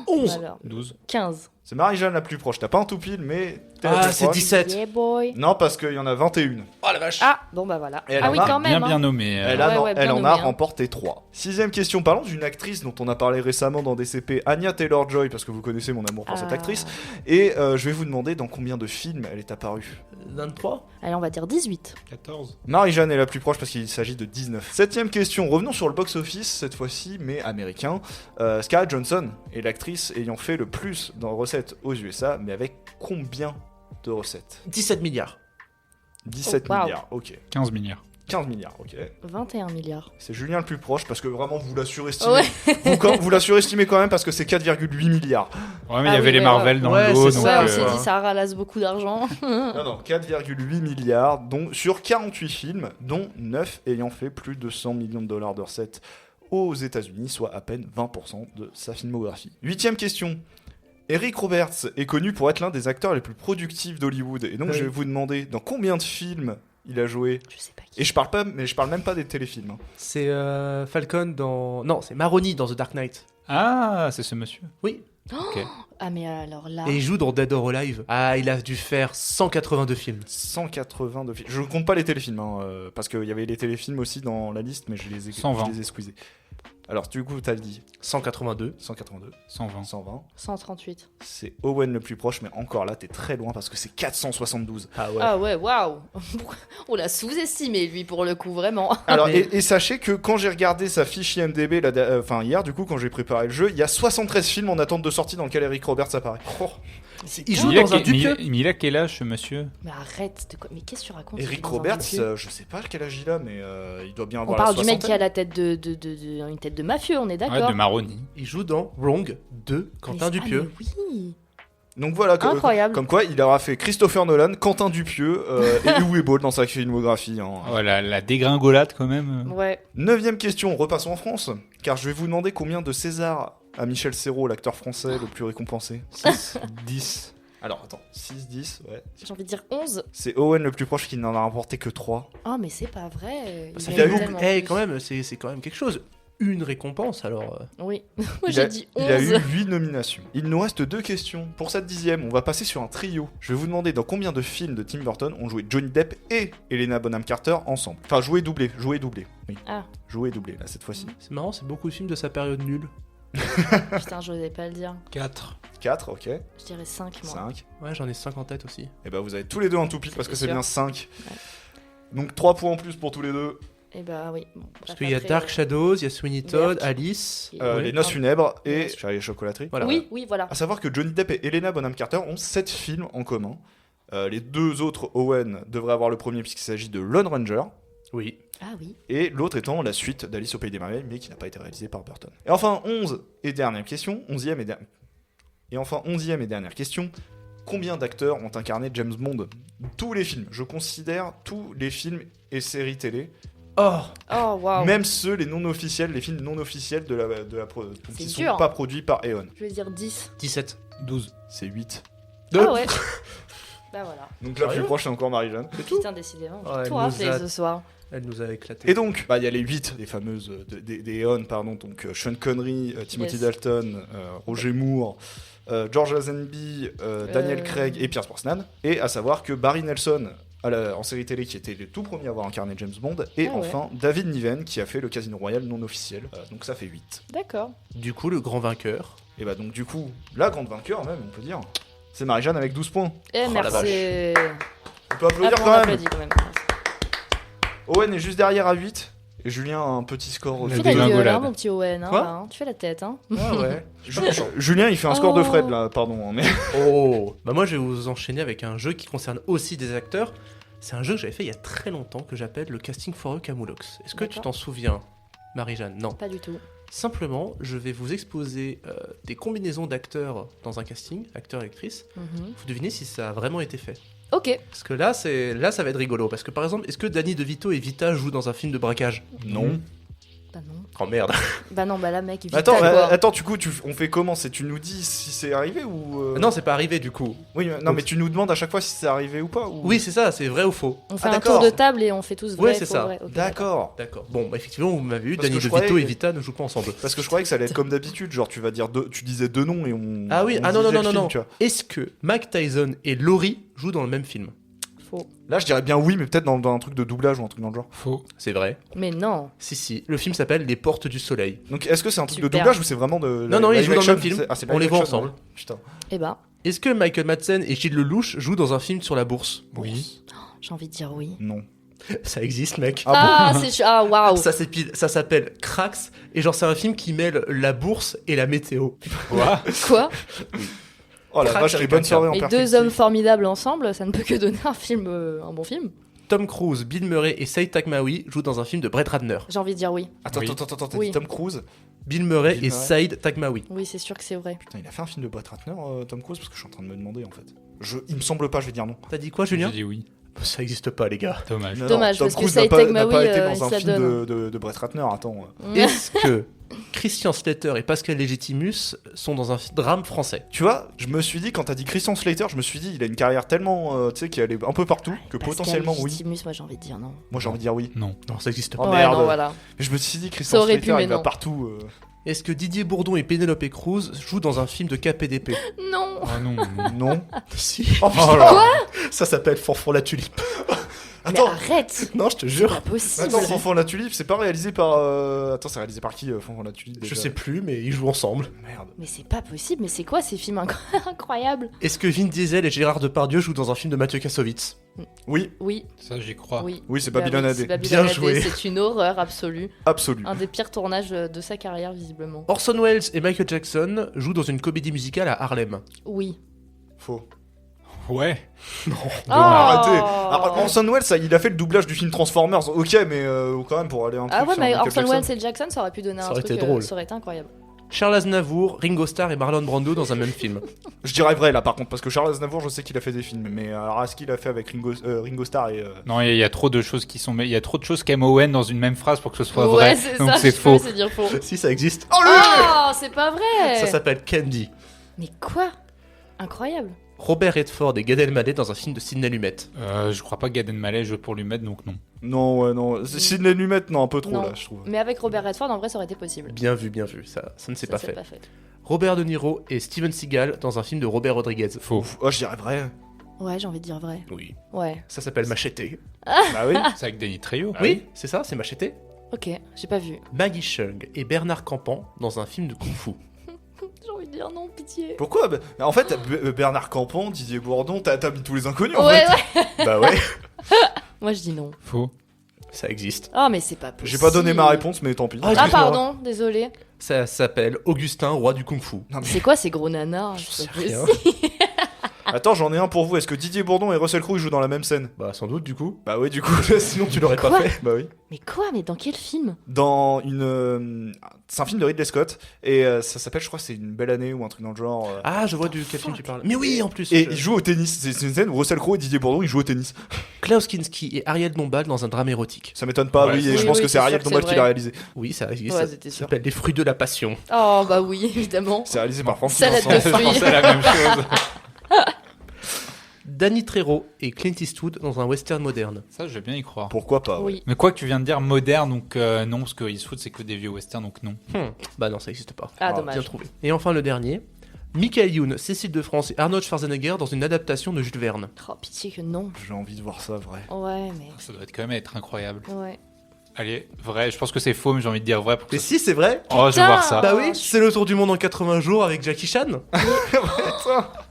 11. Alors, 12. 15. C'est Marie-Jeanne la plus proche, t'as pas un tout pile, mais t'es la Ah, plus c'est proche. 17. Yeah boy. Non, parce qu'il y en a 21. Oh la vache. Ah, bon bah voilà. Et elle Ah en oui, a quand même. Bien hein. nommé. Elle, Ouais, elle bien en nommé, a hein. remporté 3. Sixième question, parlons d'une actrice dont on a parlé récemment dans DCP, Anya Taylor-Joy, parce que vous connaissez mon amour pour cette Ah. actrice. Et je vais vous demander dans combien de films elle est apparue. 23. Allez, on va dire 18. 14. Marie-Jeanne est la plus proche parce qu'il s'agit de 19. Septième question, revenons sur le box-office, cette fois-ci, mais américain. Scarlett Johansson est l'actrice ayant fait le plus de recettes aux USA, mais avec combien de recettes? 17 milliards. 17 Oh, wow. milliards, ok. 15 milliards. 15 milliards, ok. 21 milliards. C'est Julien le plus proche parce que vraiment vous la surestimez. Ouais. Vous la surestimez quand même parce que c'est 4,8 milliards. Ouais, mais il Ah y avait oui, les ouais, Marvel dans ouais, le lot. c'est donc, ça, Ouais, on euh, s'est dit ça ralasse beaucoup d'argent. Non, 4,8 milliards donc, sur 48 films, dont 9 ayant fait plus de 100 millions de dollars de recettes aux États-Unis, soit à peine 20% de sa filmographie. Huitième question. Eric Roberts est connu pour être l'un des acteurs les plus productifs d'Hollywood. Et donc Oui. je vais vous demander dans combien de films il a joué. Je sais pas qui. Et je parle même pas des téléfilms. hein. C'est Falcon dans. Non, c'est Maroni dans The Dark Knight. Ah, c'est ce monsieur. Oui. Ok. Ah, mais alors là. Et il joue dans Dead or Alive. Ah, il a dû faire 182 films. 182 films. Je ne compte pas les téléfilms, parce qu'il y avait les téléfilms aussi dans la liste, mais je les ai 120. je les ai squeezés. Alors, du coup, t'as dit 182. 182, 120. 120. 138. C'est Owen le plus proche, mais encore là, t'es très loin parce que c'est 472. Ah ouais. Ah ouais, waouh. On l'a sous-estimé, lui, pour le coup, vraiment. Alors, Mais- et sachez que quand j'ai regardé sa fiche IMDB, hier, du coup, quand j'ai préparé le jeu, il y a 73 films en attente de sortie dans lequel Eric Roberts apparaît. Oh. Il joue Il a dans un quel- mais Dupieux. il a quel âge, ce monsieur? Mais arrête, de quoi. Mais qu'est-ce que tu racontes? Eric il est dans un Roberts, Dupieux. je sais pas quel âge il a, mais il doit bien On avoir parle la du mec qui a soixantaine. la tête de une tête de mafieux, on est Ouais, d'accord. de Maroni. Il joue dans Wrong de Quentin Dupieux. Ah, mais oui. Donc voilà, Incroyable. comme quoi il aura fait Christopher Nolan, Quentin Dupieux et Uwe Boll dans sa filmographie. hein. Voilà, la dégringolade quand même. Ouais. Neuvième question, repassons en France, car je vais vous demander combien de César a Michel Serrault, l'acteur français le plus récompensé. 6, 10. Alors attends, 6, 10, ouais. J'ai envie de dire 11. C'est Owen le plus proche qui n'en a remporté que 3. Oh, mais c'est pas vrai. Ça Il fait aime beaucoup. tellement Eh, plus. quand même, c'est quand même quelque chose. une récompense, alors... Oui. Moi, j'ai dit 11. Il a eu 8 nominations. Il nous reste 2 questions. Pour cette 10e, on va passer sur un trio. Je vais vous demander dans combien de films de Tim Burton ont joué Johnny Depp et Helena Bonham Carter ensemble. Enfin, joué doublé. Oui. Ah. Joué doublé, là, cette fois-ci. C'est marrant, c'est beaucoup de films de sa période nulle. Putain, j'osais pas le dire. 4. 4, ok. Je dirais 5, moi. 5. Ouais, j'en ai 5 en tête aussi. Et bah, vous avez tous les deux un tout pile parce que C'est c'est sûr. bien 5. Ouais. Donc 3 points en plus pour tous les deux. Et bah oui. Bon, Parce qu'il y a Dark Shadows, il y a Sweeney Todd, Alice... Ouais. Les Noces funèbres et Noces. Charlie et la chocolaterie. Voilà. Oui, voilà. À savoir que Johnny Depp et Helena Bonham Carter ont 7 films en commun. Les 2 autres, Owen, devraient avoir le premier puisqu'il s'agit de Lone Ranger. Oui. Ah oui. Et l'autre étant la suite d'Alice au Pays des Merveilles, mais qui n'a pas été réalisée par Burton. Et enfin, 11e et dernière question. Combien d'acteurs ont incarné James Bond? Tous les films. Je considère tous les films et séries télé. Oh, Oh, waouh. Même ceux, les non officiels, les films non officiels qui C'est sont dur. pas produits par Eon. Je vais dire 10. 17. 12. C'est 8. Ah ouais. Bah voilà. Donc la plus Sérieux proche, c'est encore Marie-Jeanne. Putain, décidément. Ouais, J'ai tout elle raflé nous a- ce soir. Elle nous a éclaté. Et donc, il y a les 8 des fameuses, des Eon, pardon, donc Sean Connery, Timothy Yes. Dalton, Roger Moore, George Lazenby, Daniel Craig et Pierce Brosnan. Et à savoir que Barry Nelson, en série télé, qui était le tout premier à avoir incarné James Bond, et Ah ouais. enfin David Niven, qui a fait le Casino Royale non officiel. Donc ça fait 8. D'accord. Du coup, le grand vainqueur... Et bah donc du coup, la grande vainqueur même, on peut dire, c'est Marie-Jeanne avec 12 points. Eh, la merci. On peut applaudir Ah, bon, on quand même. applaudit quand même. Owen est juste derrière à 8. Et Julien a un petit score au Tu La fais la gueule, dégringolade. hein, mon petit Owen. Hein, Quoi là, hein. Tu fais la tête, hein. Ah ouais. Julien, il fait un score de Oh. Fred là, pardon. Mais... Oh. Bah moi, je vais vous enchaîner avec un jeu qui concerne aussi des acteurs. C'est un jeu que j'avais fait il y a très longtemps que j'appelle le Casting for a Camoulox. Est-ce que tu D'accord. t'en souviens, Marie-Jeanne? Non. Pas du tout. Simplement, je vais vous exposer des combinaisons d'acteurs dans un casting, acteurs et actrices. Mhm. Vous devinez si ça a vraiment été fait. Ok. Parce que là, ça va être rigolo. Parce que par exemple, est-ce que Danny DeVito et Vita jouent dans un film de braquage? Non. Bah non. Oh merde. Bah non, bah là, mec, vite Attends, quoi. attends, du coup, on fait comment? C'est tu nous dis si c'est arrivé ou Non, c'est pas arrivé du coup. Oui, non, mais tu nous demandes à chaque fois si c'est arrivé ou pas ou... Oui, c'est ça, c'est vrai ou faux. On fait Ah, un tour d'accord. de table et on fait tous vrai, Ouais, c'est faux, ça. vrai. Ok, D'accord. D'accord. Bon, bah effectivement, vous m'avez eu. Parce Danny que je DeVito croyais et que- Vita ne jouent pas ensemble. Parce que je croyais que ça allait être comme d'habitude, genre tu disais 2 noms et on. Ah oui, on ah non, non, disait non, le non, film, non. tu vois. Est-ce que Mike Tyson et Laurie jouent dans le même film? Faux. Là, je dirais bien oui, mais peut-être dans un truc de doublage ou un truc dans le genre. Faux. C'est vrai. Mais non. Si. Le film s'appelle Les Portes du Soleil. Donc, est-ce que c'est un truc de Super. doublage ou c'est vraiment de. Non, non, ils live jouent dans le action même film. C'est- ah, c'est On live les voit action, ensemble. ouais. Putain. Eh ben, Est-ce que Michael Madsen et Gilles Lelouch jouent dans un film sur la bourse? Oui. j'ai envie de dire oui. Non. Ça existe, mec. Ah Ah, c'est sûr. Ah, waouh. Ça s'appelle Crax. Et genre, c'est un film qui mêle la bourse et la météo. Quoi? Quoi? Oh la Crack vache, avec les bonnes un soirées en Et perspective. deux hommes formidables ensemble, ça ne peut que donner un bon film. Tom Cruise, Bill Murray et Saïd Taghmaoui jouent dans un film de Brett Ratner. J'ai envie de dire oui. Attends, Oui. attends, t'as Oui. dit Tom Cruise. Bill Murray Bill et Murray. Saïd Taghmaoui. Oui, c'est sûr que c'est vrai. Putain, il a fait un film de Brett Ratner, Tom Cruise, parce que je suis en train de me demander en fait. Il me semble pas, je vais dire non. T'as dit quoi, Julien? J'ai dit oui. Ça existe pas, les gars. Dommage. Non, Dommage, Tom parce que Cruise n'a Saïd pas, n'a Taghmaoui, pas été il dans se un la film donne. de Brett Ratner, attends. Est-ce que Christian Slater et Pascal Légitimus sont dans un drame français? Tu vois, je me suis dit, quand t'as dit Christian Slater, je me suis dit, il a une carrière tellement, tu sais, qui allait un peu partout, que Pascal potentiellement oui. Légitimus, moi j'ai envie de dire non. Moi j'ai envie de dire oui. Non. Non, ça existe Oh, pas. Ouais, merde. non, voilà. Mais je me suis dit, Christian Ça aurait Slater, pu, mais il va non. partout. Est-ce que Didier Bourdon et Penelope Cruz jouent dans un film de KPDP? Non. Oh non. Non. Si. Oh, Oh là là. Ça s'appelle Fanfan la Tulipe. Mais Attends, arrête. Non, je te C'est jure. pas possible. attends, Fanfan la Tulipe, c'est pas réalisé par. Attends, c'est réalisé par qui, Fanfan la Tulipe Je déjà sais plus, mais ils jouent ensemble. Merde. Mais c'est pas possible. Mais c'est quoi ces films incroyables? Est-ce que Vin Diesel et Gérard Depardieu jouent dans un film de Mathieu Kassovitz? Oui, Oui. Ça, j'y crois. Oui. oui, c'est Bah Babylon oui, AD. c'est Babylon Bien AD, joué. C'est une horreur absolue. Absolu. Un des pires tournages de sa carrière, visiblement. Orson Welles et Michael Jackson jouent dans une comédie musicale à Harlem. Oui. Faux. Ouais. Oh. Arrêtez. Alors, Orson Welles, il a fait le doublage du film Transformers, ok, mais quand même pour aller un truc Ah ouais, sur mais Michael Orson Jackson. Welles et Jackson, ça aurait pu donner Ça un aurait truc. été drôle. Ça aurait été incroyable. Charles Aznavour, Ringo Starr et Marlon Brando dans un même film. Je dirais vrai là par contre, parce que Charles Aznavour, je sais qu'il a fait des films, mais alors est-ce qu'il a fait avec Ringo Starr et. Non, il y a trop de choses qui sont. Il y a trop de choses qu'aime Owen dans une même phrase pour que ce soit Ouais, vrai. c'est Donc ça. c'est je faux. peux, c'est dire faux. Si, ça existe. Oh, c'est pas vrai. Ça s'appelle Candy. Mais quoi? Incroyable. Robert Redford et Gad Elmaleh dans un film de Sidney Lumet. Je crois pas que Gad Elmaleh joue pour lui mettre, donc non. Non, ouais, non. Sidney Lumet, non, un peu trop Non. là, je trouve. Mais avec Robert Redford, en vrai, ça aurait été possible. Bien vu, ça ne s'est Ça, pas c'est fait. pas fait. Robert De Niro et Steven Seagal dans un film de Robert Rodriguez. Faux. Oh, je dirais vrai. Ouais, j'ai envie de dire vrai. Oui. Ouais. Ça s'appelle Machete. Bah oui. C'est avec Danny Trejo. Oui, c'est ça, c'est Machete. Ok, j'ai pas vu. Maggie Cheung et Bernard Campan dans un film de kung-fu. J'ai envie de dire non, pitié. Pourquoi bah, en fait, Bernard Campan, Didier Bourdon, t'as mis tous les inconnus en Ouais, fait. ouais. Bah ouais. Moi, je dis non. Faux. Ça existe. Oh, mais c'est pas possible. J'ai pas donné ma réponse, mais tant pis. Ah, Ah, excuse-moi. pardon, désolé. Ça s'appelle Augustin, roi du kung-fu. Non, mais- C'est quoi ces gros nanars? J'en sais C'est pas rien. possible. Attends, j'en ai un pour vous. Est-ce que Didier Bourdon et Russell Crowe ils jouent dans la même scène? Bah sans doute du coup. Bah oui, du coup. Sinon tu l'aurais pas Quoi fait. Bah oui. Mais quoi? Mais dans quel film? Dans une. C'est un film de Ridley Scott et ça s'appelle, je crois, c'est Une belle année ou un truc dans le genre. Ah, je vois du quel film tu parles. Mais oui, en plus. Et je- ils jouent au tennis. C'est une scène où Russell Crowe et Didier Bourdon ils jouent au tennis. Klaus Kinski et Ariel Dombal dans un drame érotique. Ça m'étonne pas, Ouais, oui. Et oui, je pense oui, que c'est c'est Ariel sûr que Dombal c'est qui l'a vrai. réalisé. Oui, ça existe. Ouais, ça c'était sûr. s'appelle Les fruits de la passion. Oh, bah oui, évidemment. C'est réalisé par Francis Salade Vincent. de Je fruits. pensais à la même chose. Danny Trejo et Clint Eastwood dans un western moderne. Ça, je vais bien y croire. Pourquoi pas? ouais. Oui. Mais quoi que tu viens de dire moderne, donc non, parce que Eastwood c'est que des vieux westerns, donc non. Bah non, ça existe pas. Ah, Bien dommage. trouvé. Et enfin le dernier. Michael Youn, Cécile de France et Arnold Schwarzenegger dans une adaptation de Jules Verne. Oh, pitié que non. J'ai envie de voir ça, vrai. Ouais, mais. Ça doit être quand même être incroyable. Ouais. Allez, vrai, je pense que c'est faux, mais j'ai envie de dire vrai pour que Mais ça... si, c'est vrai. Oh, je vais voir ça. Bah oui, c'est le tour du monde en 80 jours avec Jackie Chan.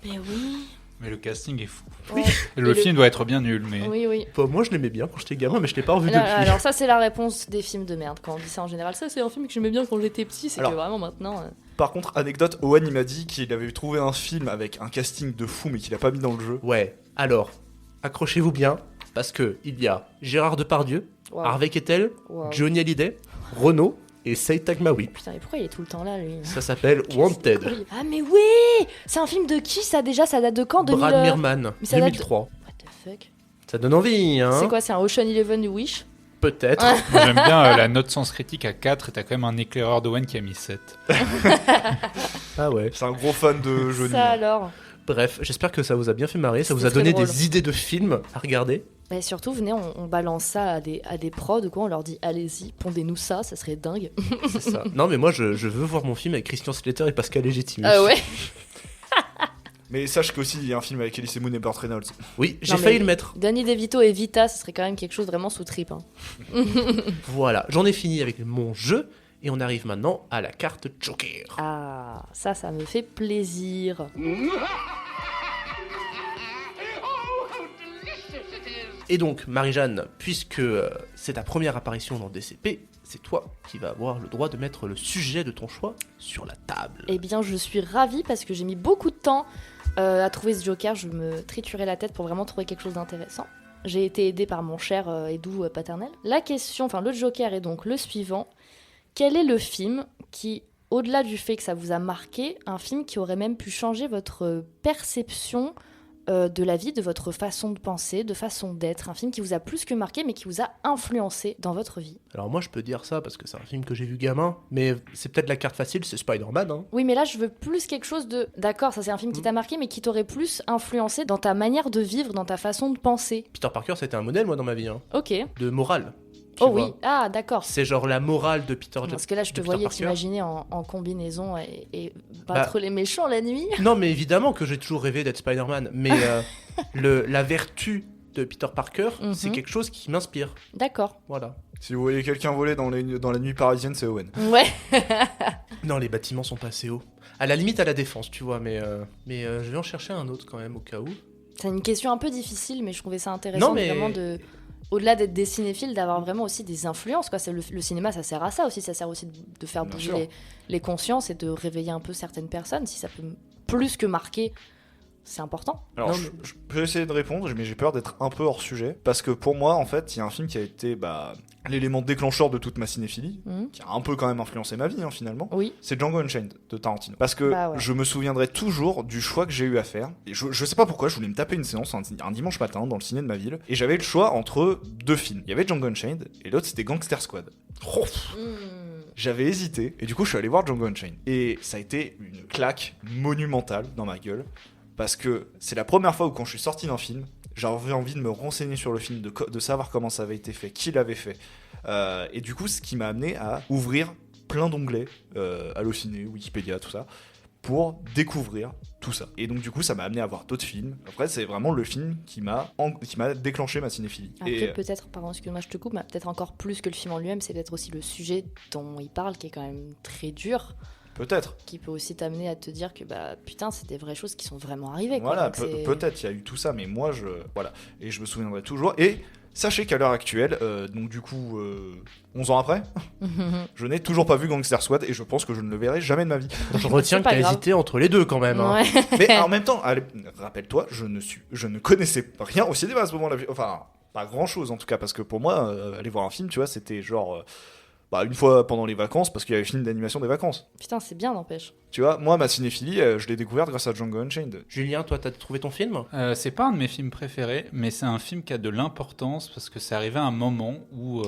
Mais oui. Mais le casting est fou. Ouais. Et le Et film doit être bien nul, mais... Oui, oui. Bah, moi je l'aimais bien quand j'étais gamin, mais je l'ai pas revu Là, depuis. alors ça, c'est la réponse des films de merde. Quand on dit ça en général, ça c'est un film que j'aimais bien quand j'étais petit, c'est Alors. que vraiment maintenant... Par contre, anecdote, Owen il m'a dit qu'il avait trouvé un film avec un casting de fou mais qu'il a pas mis dans le jeu. Ouais, alors, accrochez-vous bien, parce que il y a Gérard Depardieu, Waouh. Harvey Keitel, Waouh. Johnny Hallyday, Renaud et Saïd Taghmaoui. Putain, mais pourquoi il est tout le temps là, lui? Ça s'appelle Wanted. Ah mais oui! C'est un film de qui ça déjà? Ça date de quand? 2000, Brad Mirman, mais ça date de- 2003. What the fuck? Ça donne envie, hein. C'est quoi? C'est un Ocean Eleven du Wish? Peut-être. Moi, j'aime bien la note sens critique à 4 et t'as quand même un éclaireur d'Owen qui a mis 7. Ah ouais. C'est un gros fan de Johnny. Ça alors? Bref, j'espère que ça vous a bien fait marrer, ça vous C'était a donné très des idées de films à regarder. Bah surtout, venez, on balance ça à des prods, quoi. On leur dit, allez-y, pondez-nous ça serait dingue. C'est ça. Non mais moi je veux voir mon film avec Christian Slater et Pascal Légitimus. Ah ouais? Mais sache qu'aussi il y a un film avec Elise Moon et Burt Reynolds. Oui, j'ai Non, failli mais- le mettre. Danny DeVito et Vita, ce serait quand même quelque chose vraiment sous trip. Hein. Voilà, j'en ai fini avec mon jeu et on arrive maintenant à la carte Joker. Ah, ça me fait plaisir. Et donc, Marie-Jeanne, puisque c'est ta première apparition dans DCP, c'est toi qui vas avoir le droit de mettre le sujet de ton choix sur la table. Eh bien, je suis ravie parce que j'ai mis beaucoup de temps à trouver ce Joker. Je me triturais la tête pour vraiment trouver quelque chose d'intéressant. J'ai été aidée par mon cher et doux paternel. La question, enfin le Joker est donc le suivant. Quel est le film qui, au-delà du fait que ça vous a marqué, un film qui aurait même pu changer votre perception de la vie, de votre façon de penser, de façon d'être, un film qui vous a plus que marqué mais qui vous a influencé dans votre vie? Alors moi je peux dire ça parce que c'est un film que j'ai vu gamin, mais c'est peut-être la carte facile, c'est Spider-Man. Hein. Oui, mais là, je veux plus quelque chose de... D'accord, ça c'est un film qui t'a marqué, mais qui t'aurait plus influencé dans ta manière de vivre, dans ta façon de penser. Peter Parker c'était un modèle moi dans ma vie, hein, Ok. de morale. tu Oh vois. oui, ah d'accord. C'est genre la morale de Peter Parce que là, je te de Peter voyais Parker. t'imaginer en combinaison et battre les méchants la nuit. Non mais évidemment que j'ai toujours rêvé d'être Spider-Man, mais la vertu de Peter Parker, Mhm. c'est quelque chose qui m'inspire. D'accord. Voilà. Si vous voyez quelqu'un voler dans la nuit parisienne, c'est Owen. Ouais. Non, les bâtiments sont pas assez hauts. À la limite à la défense, tu vois, mais je vais en chercher un autre quand même au cas où. C'est une question un peu difficile, mais je trouvais ça intéressant Non, mais- vraiment de... Au-delà d'être des cinéphiles, d'avoir vraiment aussi des influences. Quoi. C'est le cinéma, ça sert à ça aussi. Ça sert aussi de faire Bien bouger sûr. les consciences et de réveiller un peu certaines personnes. Si ça peut plus que marquer, c'est important. Alors, Non, je peux essayer de répondre, mais j'ai peur d'être un peu hors sujet. Parce que pour moi, en fait, il y a un film qui a été l'élément déclencheur de toute ma cinéphilie, Mhm. qui a un peu quand même influencé ma vie, hein, finalement. Oui. C'est Django Unchained de Tarantino. Parce que Bah ouais. je me souviendrai toujours du choix que j'ai eu à faire. Et je sais pas pourquoi, je voulais me taper une séance un dimanche matin dans le ciné de ma ville. Et j'avais le choix entre deux films. Il y avait Django Unchained et l'autre c'était Gangster Squad. Oh, j'avais hésité et du coup je suis allé voir Django Unchained. Et ça a été une claque monumentale dans ma gueule. parce que c'est la première fois où quand je suis sorti d'un film, j'avais envie de me renseigner sur le film, de savoir comment ça avait été fait, qui l'avait fait. Et du coup, ce qui m'a amené à ouvrir plein d'onglets, Allociné, Wikipédia, tout ça, pour découvrir tout ça. Et donc du coup, ça m'a amené à voir d'autres films. Après, c'est vraiment le film qui m'a déclenché ma cinéphilie. Après, Et peut-être, pardon, excuse-moi, je te coupe, mais peut-être encore plus que le film en lui-même, c'est peut-être aussi le sujet dont il parle qui est quand même très dur, peut-être. qui peut aussi t'amener à te dire que bah putain, c'est des vraies choses qui sont vraiment arrivées. Quoi. Voilà, Donc, c'est- peut-être, il y a eu tout ça, mais moi, voilà. Et je me souviendrai toujours. Et sachez qu'à l'heure actuelle, donc du coup, 11 ans après, je n'ai toujours pas vu Gangster Squad et je pense que je ne le verrai jamais de ma vie. Je retiens C'est que pas t'as grave. hésité entre les deux quand même. Hein. Ouais. Mais en même temps, allez, rappelle-toi, je ne connaissais rien au cinéma à ce moment-là. Enfin, pas grand-chose en tout cas, parce que pour moi, aller voir un film, tu vois, c'était genre une fois pendant les vacances, parce qu'il y avait le film d'animation des vacances. Putain, c'est bien, n'empêche. Tu vois, moi, ma cinéphilie, je l'ai découverte grâce à Django Unchained. Julien, toi, t'as trouvé ton film? C'est pas un de mes films préférés, mais c'est un film qui a de l'importance parce que c'est arrivé à un moment où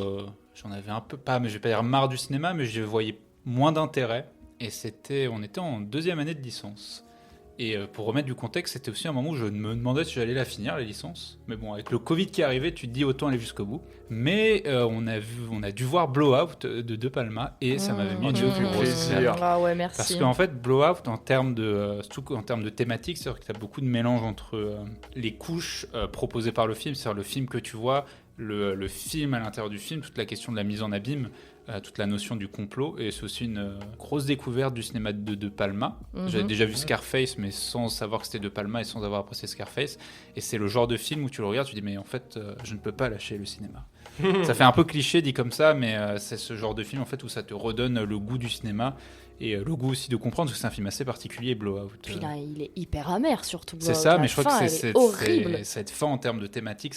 j'en avais un peu pas, mais je vais pas dire marre du cinéma, mais je voyais moins d'intérêt. Et on était en 2e année de licence. Et pour remettre du contexte, c'était aussi un moment où je me demandais si j'allais la finir, la licence. Mais bon, avec le Covid qui est arrivé, tu te dis autant aller jusqu'au bout. Mais on a dû voir Blowout de De Palma et ça m'avait mis une Dieu, plus fait grosse plaisir. claque. Ah ouais, Parce merci. qu'en fait, Blowout, surtout en termes de thématique, c'est-à-dire que tu as beaucoup de mélange entre les couches proposées par le film, c'est-à-dire le film que tu vois, le film à l'intérieur du film, toute la question de la mise en abîme, toute la notion du complot, et c'est aussi une grosse découverte du cinéma de De Palma. J'avais déjà vu Scarface, mais sans savoir que c'était De Palma et sans avoir apprécié Scarface, et c'est le genre de film où tu le regardes, tu dis mais en fait, je ne peux pas lâcher le cinéma. Ça fait un peu cliché dit comme ça, mais c'est ce genre de film en fait où ça te redonne le goût du cinéma et le goût aussi de comprendre, parce que c'est un film assez particulier, Blowout. Puis là, il est hyper amer, surtout. C'est Blowout. ça, La mais je crois fin, que elle c'est est horrible. cette fin en termes de thématique,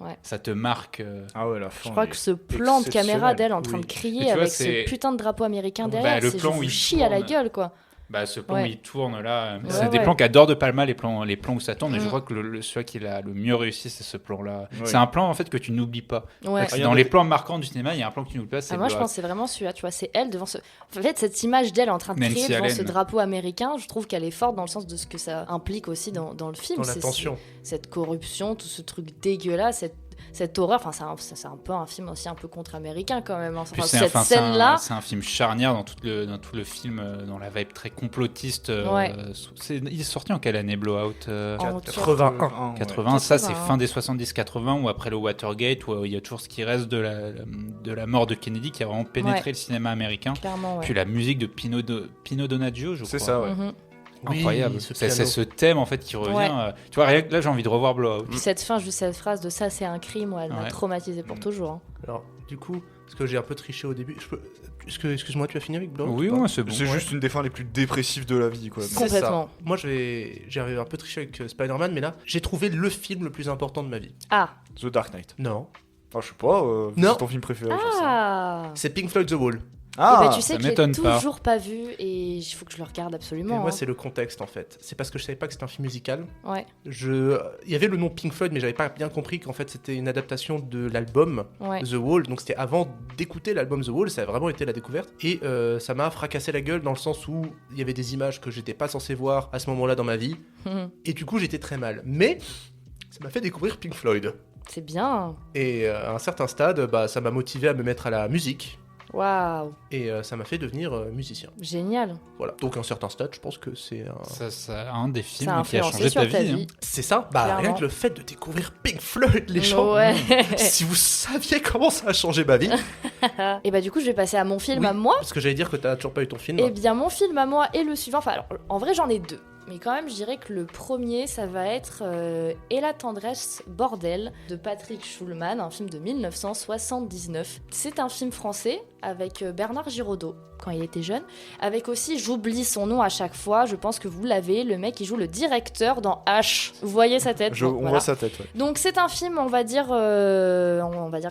Ouais. ça te marque. Ah ouais, la fin. Je crois que ce plan de caméra d'elle en train de Et crier tu vois, avec c'est- ce putain de drapeau américain Bah, derrière, le c'est plan je où vous il chie à la tourne. gueule, quoi. Bah, ce plan Ouais. où il tourne là, Ouais, c'est des ouais. plans qu'adore De Palma, les plans où ça tourne, mais je Mm. crois que celui qui l'a le mieux réussi, c'est ce plan-là. Oui. C'est un plan en fait que tu n'oublies pas. Ouais. Dans les plans marquants du cinéma, il y a un plan que tu n'oublies pas, c'est Moi, je Blowout. pense que c'est vraiment celui-là, tu vois, c'est elle devant ce... En fait, cette image d'elle en train de Nancy crier devant ce Allen. drapeau américain, je trouve qu'elle est forte dans le sens de ce que ça implique aussi dans le film. Dans C'est l'attention. cette corruption, tout ce truc dégueulasse, cette horreur, enfin, c'est un peu un film aussi un peu contre-américain quand même. Enfin, Puis cette scène-là, c'est un film charnière dans tout le film, dans la vibe très complotiste. Ouais. Il est sorti en quelle année, Blowout en 81. 80, ça c'est 81. fin des 70-80 ou après le Watergate où il y a toujours ce qui reste de la mort de Kennedy qui a vraiment pénétré Ouais. le cinéma américain. clairement, ouais. Puis la musique de Pino Donaggio, je crois. C'est ça, ouais. Mhm. Oui, Incroyable. ce C'est piano. ce thème en fait qui revient. Ouais. Tu vois, rien que là j'ai envie de revoir Blowout. Puis cette fin, juste cette phrase de ça, c'est un crime, ouais, elle m'a Ouais. traumatisé pour Mm. toujours. hein. Alors, du coup, parce que j'ai un peu triché au début, excuse-moi, tu as fini avec Blowout Oui, ou pas ouais, c'est bon. C'est Ouais. juste une des fins les plus dépressives de la vie, quoi. C'est Complètement. ça. Moi, j'ai un peu triché avec Spider-Man, mais là, j'ai trouvé le film le plus important de ma vie. Ah, The Dark Knight. Non. Ah, je sais pas, Non. c'est ton film préféré, j'en sais rien. ah. C'est Pink Floyd The Wall. Eh ben, Ah, tu sais ça que je l'ai m'étonne pas. toujours pas vu et il faut que je le regarde Et absolument. moi, hein. c'est le contexte en fait. C'est parce que je savais pas que c'était un film musical. Ouais, Il y avait le nom Pink Floyd, mais j'avais pas bien compris qu'en fait c'était une adaptation de l'album ouais. The Wall. Donc c'était avant d'écouter l'album The Wall, ça a vraiment été la découverte. Et ça m'a fracassé la gueule dans le sens où il y avait des images que j'étais pas censé voir à ce moment-là dans ma vie. Mhm. Et du coup, j'étais très mal. Mais ça m'a fait découvrir Pink Floyd. C'est bien. Et à un certain stade, bah, ça m'a motivé à me mettre à la musique. Waouh, Et ça m'a fait devenir musicien. génial. Voilà. Donc à un certain stade, je pense que c'est un... Ça un des Ça films a qui a influencé changé sur ta vie. hein. C'est ça. Bah Clairement. rien que le fait de découvrir Pink Floyd, les gens. Ouais. Si vous saviez comment ça a changé ma vie. Et bah du coup, je vais passer à mon film Oui, à moi. Parce que j'allais dire que t'as toujours pas eu ton film. Eh bien, mon film à moi est le suivant. Enfin, alors, en vrai, j'en ai deux. Mais quand même, je dirais que le premier, ça va être Et la tendresse, bordel, de Patrick Schulman, un film de 1979. C'est un film français avec Bernard Giraudot, quand il était jeune. Avec aussi, j'oublie son nom à chaque fois, je pense que vous l'avez, le mec qui joue le directeur dans H. Vous voyez sa tête On Bon, voilà. voit sa tête, ouais. Donc c'est un film, on va dire que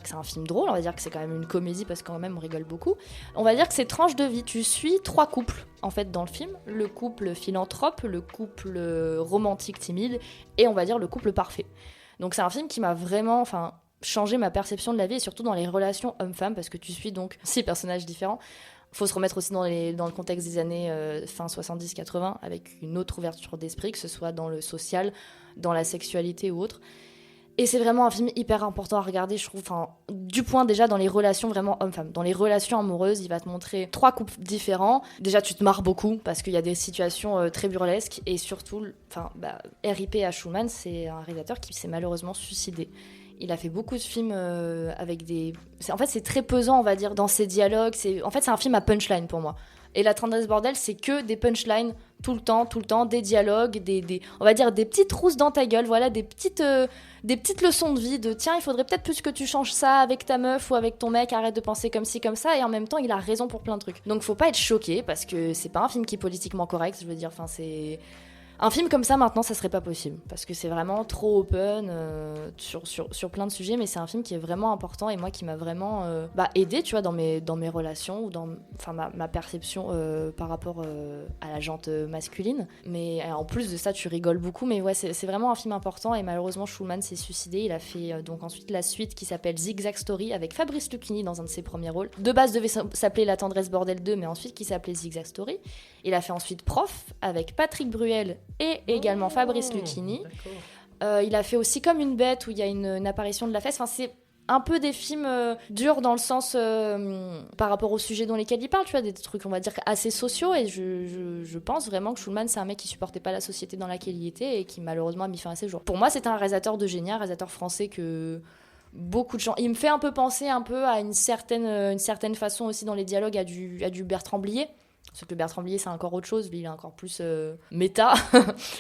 c'est un film drôle, on va dire que c'est quand même une comédie parce que quand même on rigole beaucoup. On va dire que c'est tranche de vie. Tu suis 3 couples en fait dans le film, le couple philanthrope, le couple romantique timide et on va dire le couple parfait. Donc c'est un film qui m'a vraiment, changé ma perception de la vie et surtout dans les relations hommes-femmes parce que tu suis donc 6 personnages différents. Faut se remettre aussi dans le contexte des années fin 70-80, avec une autre ouverture d'esprit, que ce soit dans le social, dans la sexualité ou autre. Et c'est vraiment un film hyper important à regarder, je trouve. Enfin, du point déjà dans les relations vraiment homme-femme. Dans les relations amoureuses, il va te montrer 3 couples différents. Déjà, tu te marres beaucoup parce qu'il y a des situations très burlesques. Et surtout, RIP à Schulman, c'est un réalisateur qui s'est malheureusement suicidé. Il a fait beaucoup de films avec des... En fait, c'est très pesant, on va dire, dans ses dialogues. En fait, c'est un film à punchline pour moi. Et La Tendresse Bordel, c'est que des punchlines tout le temps, des dialogues, on va dire des petites rousses dans ta gueule, voilà, des petites leçons de vie, de tiens, il faudrait peut-être plus que tu changes ça avec ta meuf ou avec ton mec, arrête de penser comme ci, comme ça, et en même temps, il a raison pour plein de trucs. Donc faut pas être choqué, parce que c'est pas un film qui est politiquement correct, je veux dire, enfin c'est... Un film comme ça, maintenant, ça serait pas possible. Parce que c'est vraiment trop open sur plein de sujets, mais c'est un film qui est vraiment important et moi qui m'a vraiment aidé, tu vois, dans mes relations ou dans ma perception par rapport à la jante masculine. Mais en plus de ça, tu rigoles beaucoup, mais ouais, c'est vraiment un film important et malheureusement, Schulman s'est suicidé. Il a fait donc ensuite la suite qui s'appelle Zigzag Story avec Fabrice Lucchini dans un de ses premiers rôles. De base, devait s'appeler La Tendresse Bordel 2, mais ensuite qui s'appelait Zigzag Story. Il a fait ensuite Prof avec Patrick Bruel et également Fabrice Lucchini. Il a fait aussi Comme une bête où il y a une apparition de la fesse. Enfin, c'est un peu des films durs dans le sens par rapport au sujet dans lesquels il parle, tu vois, des trucs on va dire assez sociaux et je pense vraiment que Schulman c'est un mec qui supportait pas la société dans laquelle il était et qui malheureusement a mis fin à ses jours. Pour moi c'est un réalisateur de génie, un réalisateur français que beaucoup de gens... Il me fait un peu penser un peu à une certaine façon aussi dans les dialogues à du Bertrand Blier. Sauf que Bertrand Blier, c'est encore autre chose. Lui, il est encore plus méta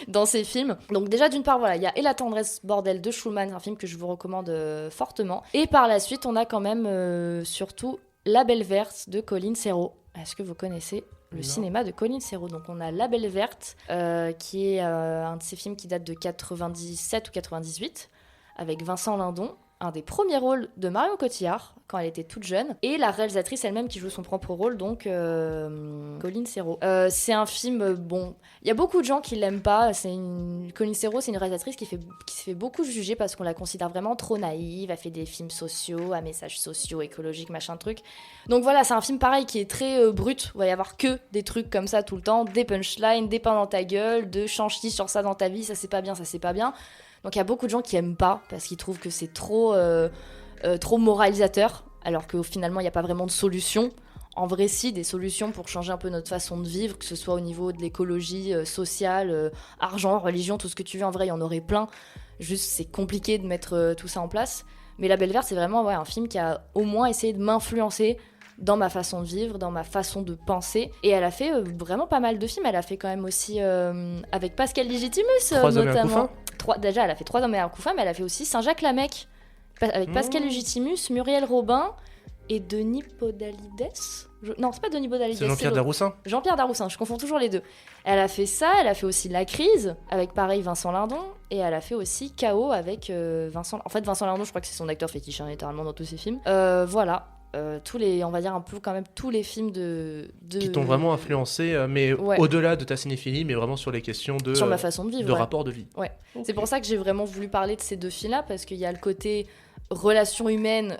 dans ses films. Donc déjà, d'une part, voilà, il y a Et la Tendresse Bordel de Schulman, un film que je vous recommande fortement. Et par la suite, on a quand même surtout La Belle Verte de Colin Serrault. Est-ce que vous connaissez le cinéma de Colin Serrault? Donc on a La Belle Verte, qui est un de ces films qui date de 97 ou 98, avec Vincent Lindon. Un des premiers rôles de Marion Cotillard quand elle était toute jeune et la réalisatrice elle-même qui joue son propre rôle, donc Colin Serrault. C'est un film, bon, il y a beaucoup de gens qui l'aiment pas. Colin Serrault, c'est une réalisatrice qui se fait beaucoup juger parce qu'on la considère vraiment trop naïve. Elle fait des films sociaux, à messages sociaux, écologiques, machin truc. Donc voilà, c'est un film pareil qui est très brut. Il va y avoir que des trucs comme ça tout le temps, des punchlines, des pains dans ta gueule, de change-ci sur ça dans ta vie, ça c'est pas bien, ça c'est pas bien. Donc il y a beaucoup de gens qui aiment pas parce qu'ils trouvent que c'est trop moralisateur, alors que finalement il n'y a pas vraiment de solution. En vrai, si, des solutions pour changer un peu notre façon de vivre, que ce soit au niveau de l'écologie sociale, argent, religion, tout ce que tu veux. En vrai, il y en aurait plein. Juste, c'est compliqué de mettre tout ça en place. Mais La Belle Verte, c'est vraiment un film qui a au moins essayé de m'influencer dans ma façon de vivre, dans ma façon de penser. Et elle a fait vraiment pas mal de films. Elle a fait quand même aussi avec Pascal Légitimus, notamment. Déjà, elle a fait 3 hommes et un coup femme, mais elle a fait aussi Saint-Jacques-Lamec avec Pascal Légitimus, Muriel Robin et Denis Podalides. Non, c'est pas Denis Podalides. C'est Jean-Pierre Daroussin. Jean-Pierre Daroussin, je confonds toujours les deux. Elle a fait ça, elle a fait aussi La Crise avec pareil Vincent Lindon et elle a fait aussi K.O. avec Vincent. En fait, Vincent Lindon, je crois que c'est son acteur fétiche littéralement dans tous ses films. Voilà. On va dire un peu quand même tous les films qui t'ont vraiment influencé, mais au-delà de ta cinéphilie, mais vraiment sur les questions sur ma façon de vivre, rapport de vie. Ouais. Okay. C'est pour ça que j'ai vraiment voulu parler de ces 2 films-là, parce qu'il y a le côté relation humaine,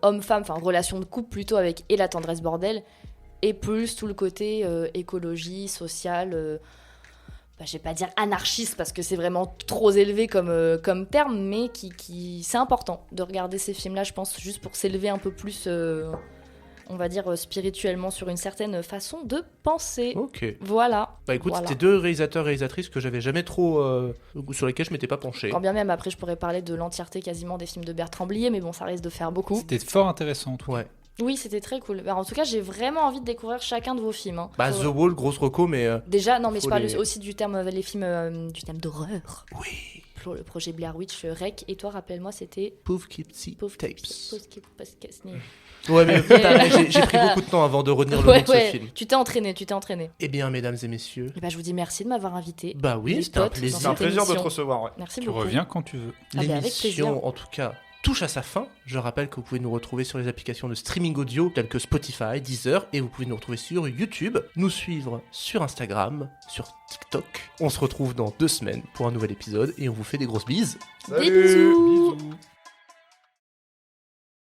homme-femme, enfin relation de couple plutôt avec Et la Tendresse Bordel, et plus tout le côté écologie, sociale. Je vais pas dire anarchiste parce que c'est vraiment trop élevé comme terme, mais qui c'est important de regarder ces films-là, je pense, juste pour s'élever un peu plus, on va dire, spirituellement sur une certaine façon de penser. Ok. Voilà. Bah écoute, c'était 2 réalisateurs-réalisatrices que j'avais jamais trop... sur lesquels je m'étais pas penché. Quand bien même, après, je pourrais parler de l'entièreté quasiment des films de Bertrand Blier, mais bon, ça risque de faire beaucoup. C'était fort intéressant, tout. Ouais. Oui, c'était très cool. En tout cas, j'ai vraiment envie de découvrir chacun de vos films. The Wall, grosse reco, mais... Déjà, non, mais je parle aussi du thème, les films du thème d'horreur. Oui. Pour le projet Blair Witch, Rec. Et toi, rappelle-moi, c'était... Poughkeepsie Tapes. Ouais, mais j'ai pris beaucoup de temps avant de retenir le nom de ce film. Tu t'es entraîné. Eh bien, mesdames et messieurs... je vous dis merci de m'avoir invité. Bah oui, c'était un plaisir. C'est un plaisir de te recevoir, ouais. Merci beaucoup. Tu reviens quand tu veux. L'émission, en tout cas... touche à sa fin. Je rappelle que vous pouvez nous retrouver sur les applications de streaming audio telles que Spotify, Deezer, et vous pouvez nous retrouver sur YouTube, nous suivre sur Instagram, sur TikTok. On se retrouve dans 2 semaines pour un nouvel épisode et on vous fait des grosses bises. Des bisous.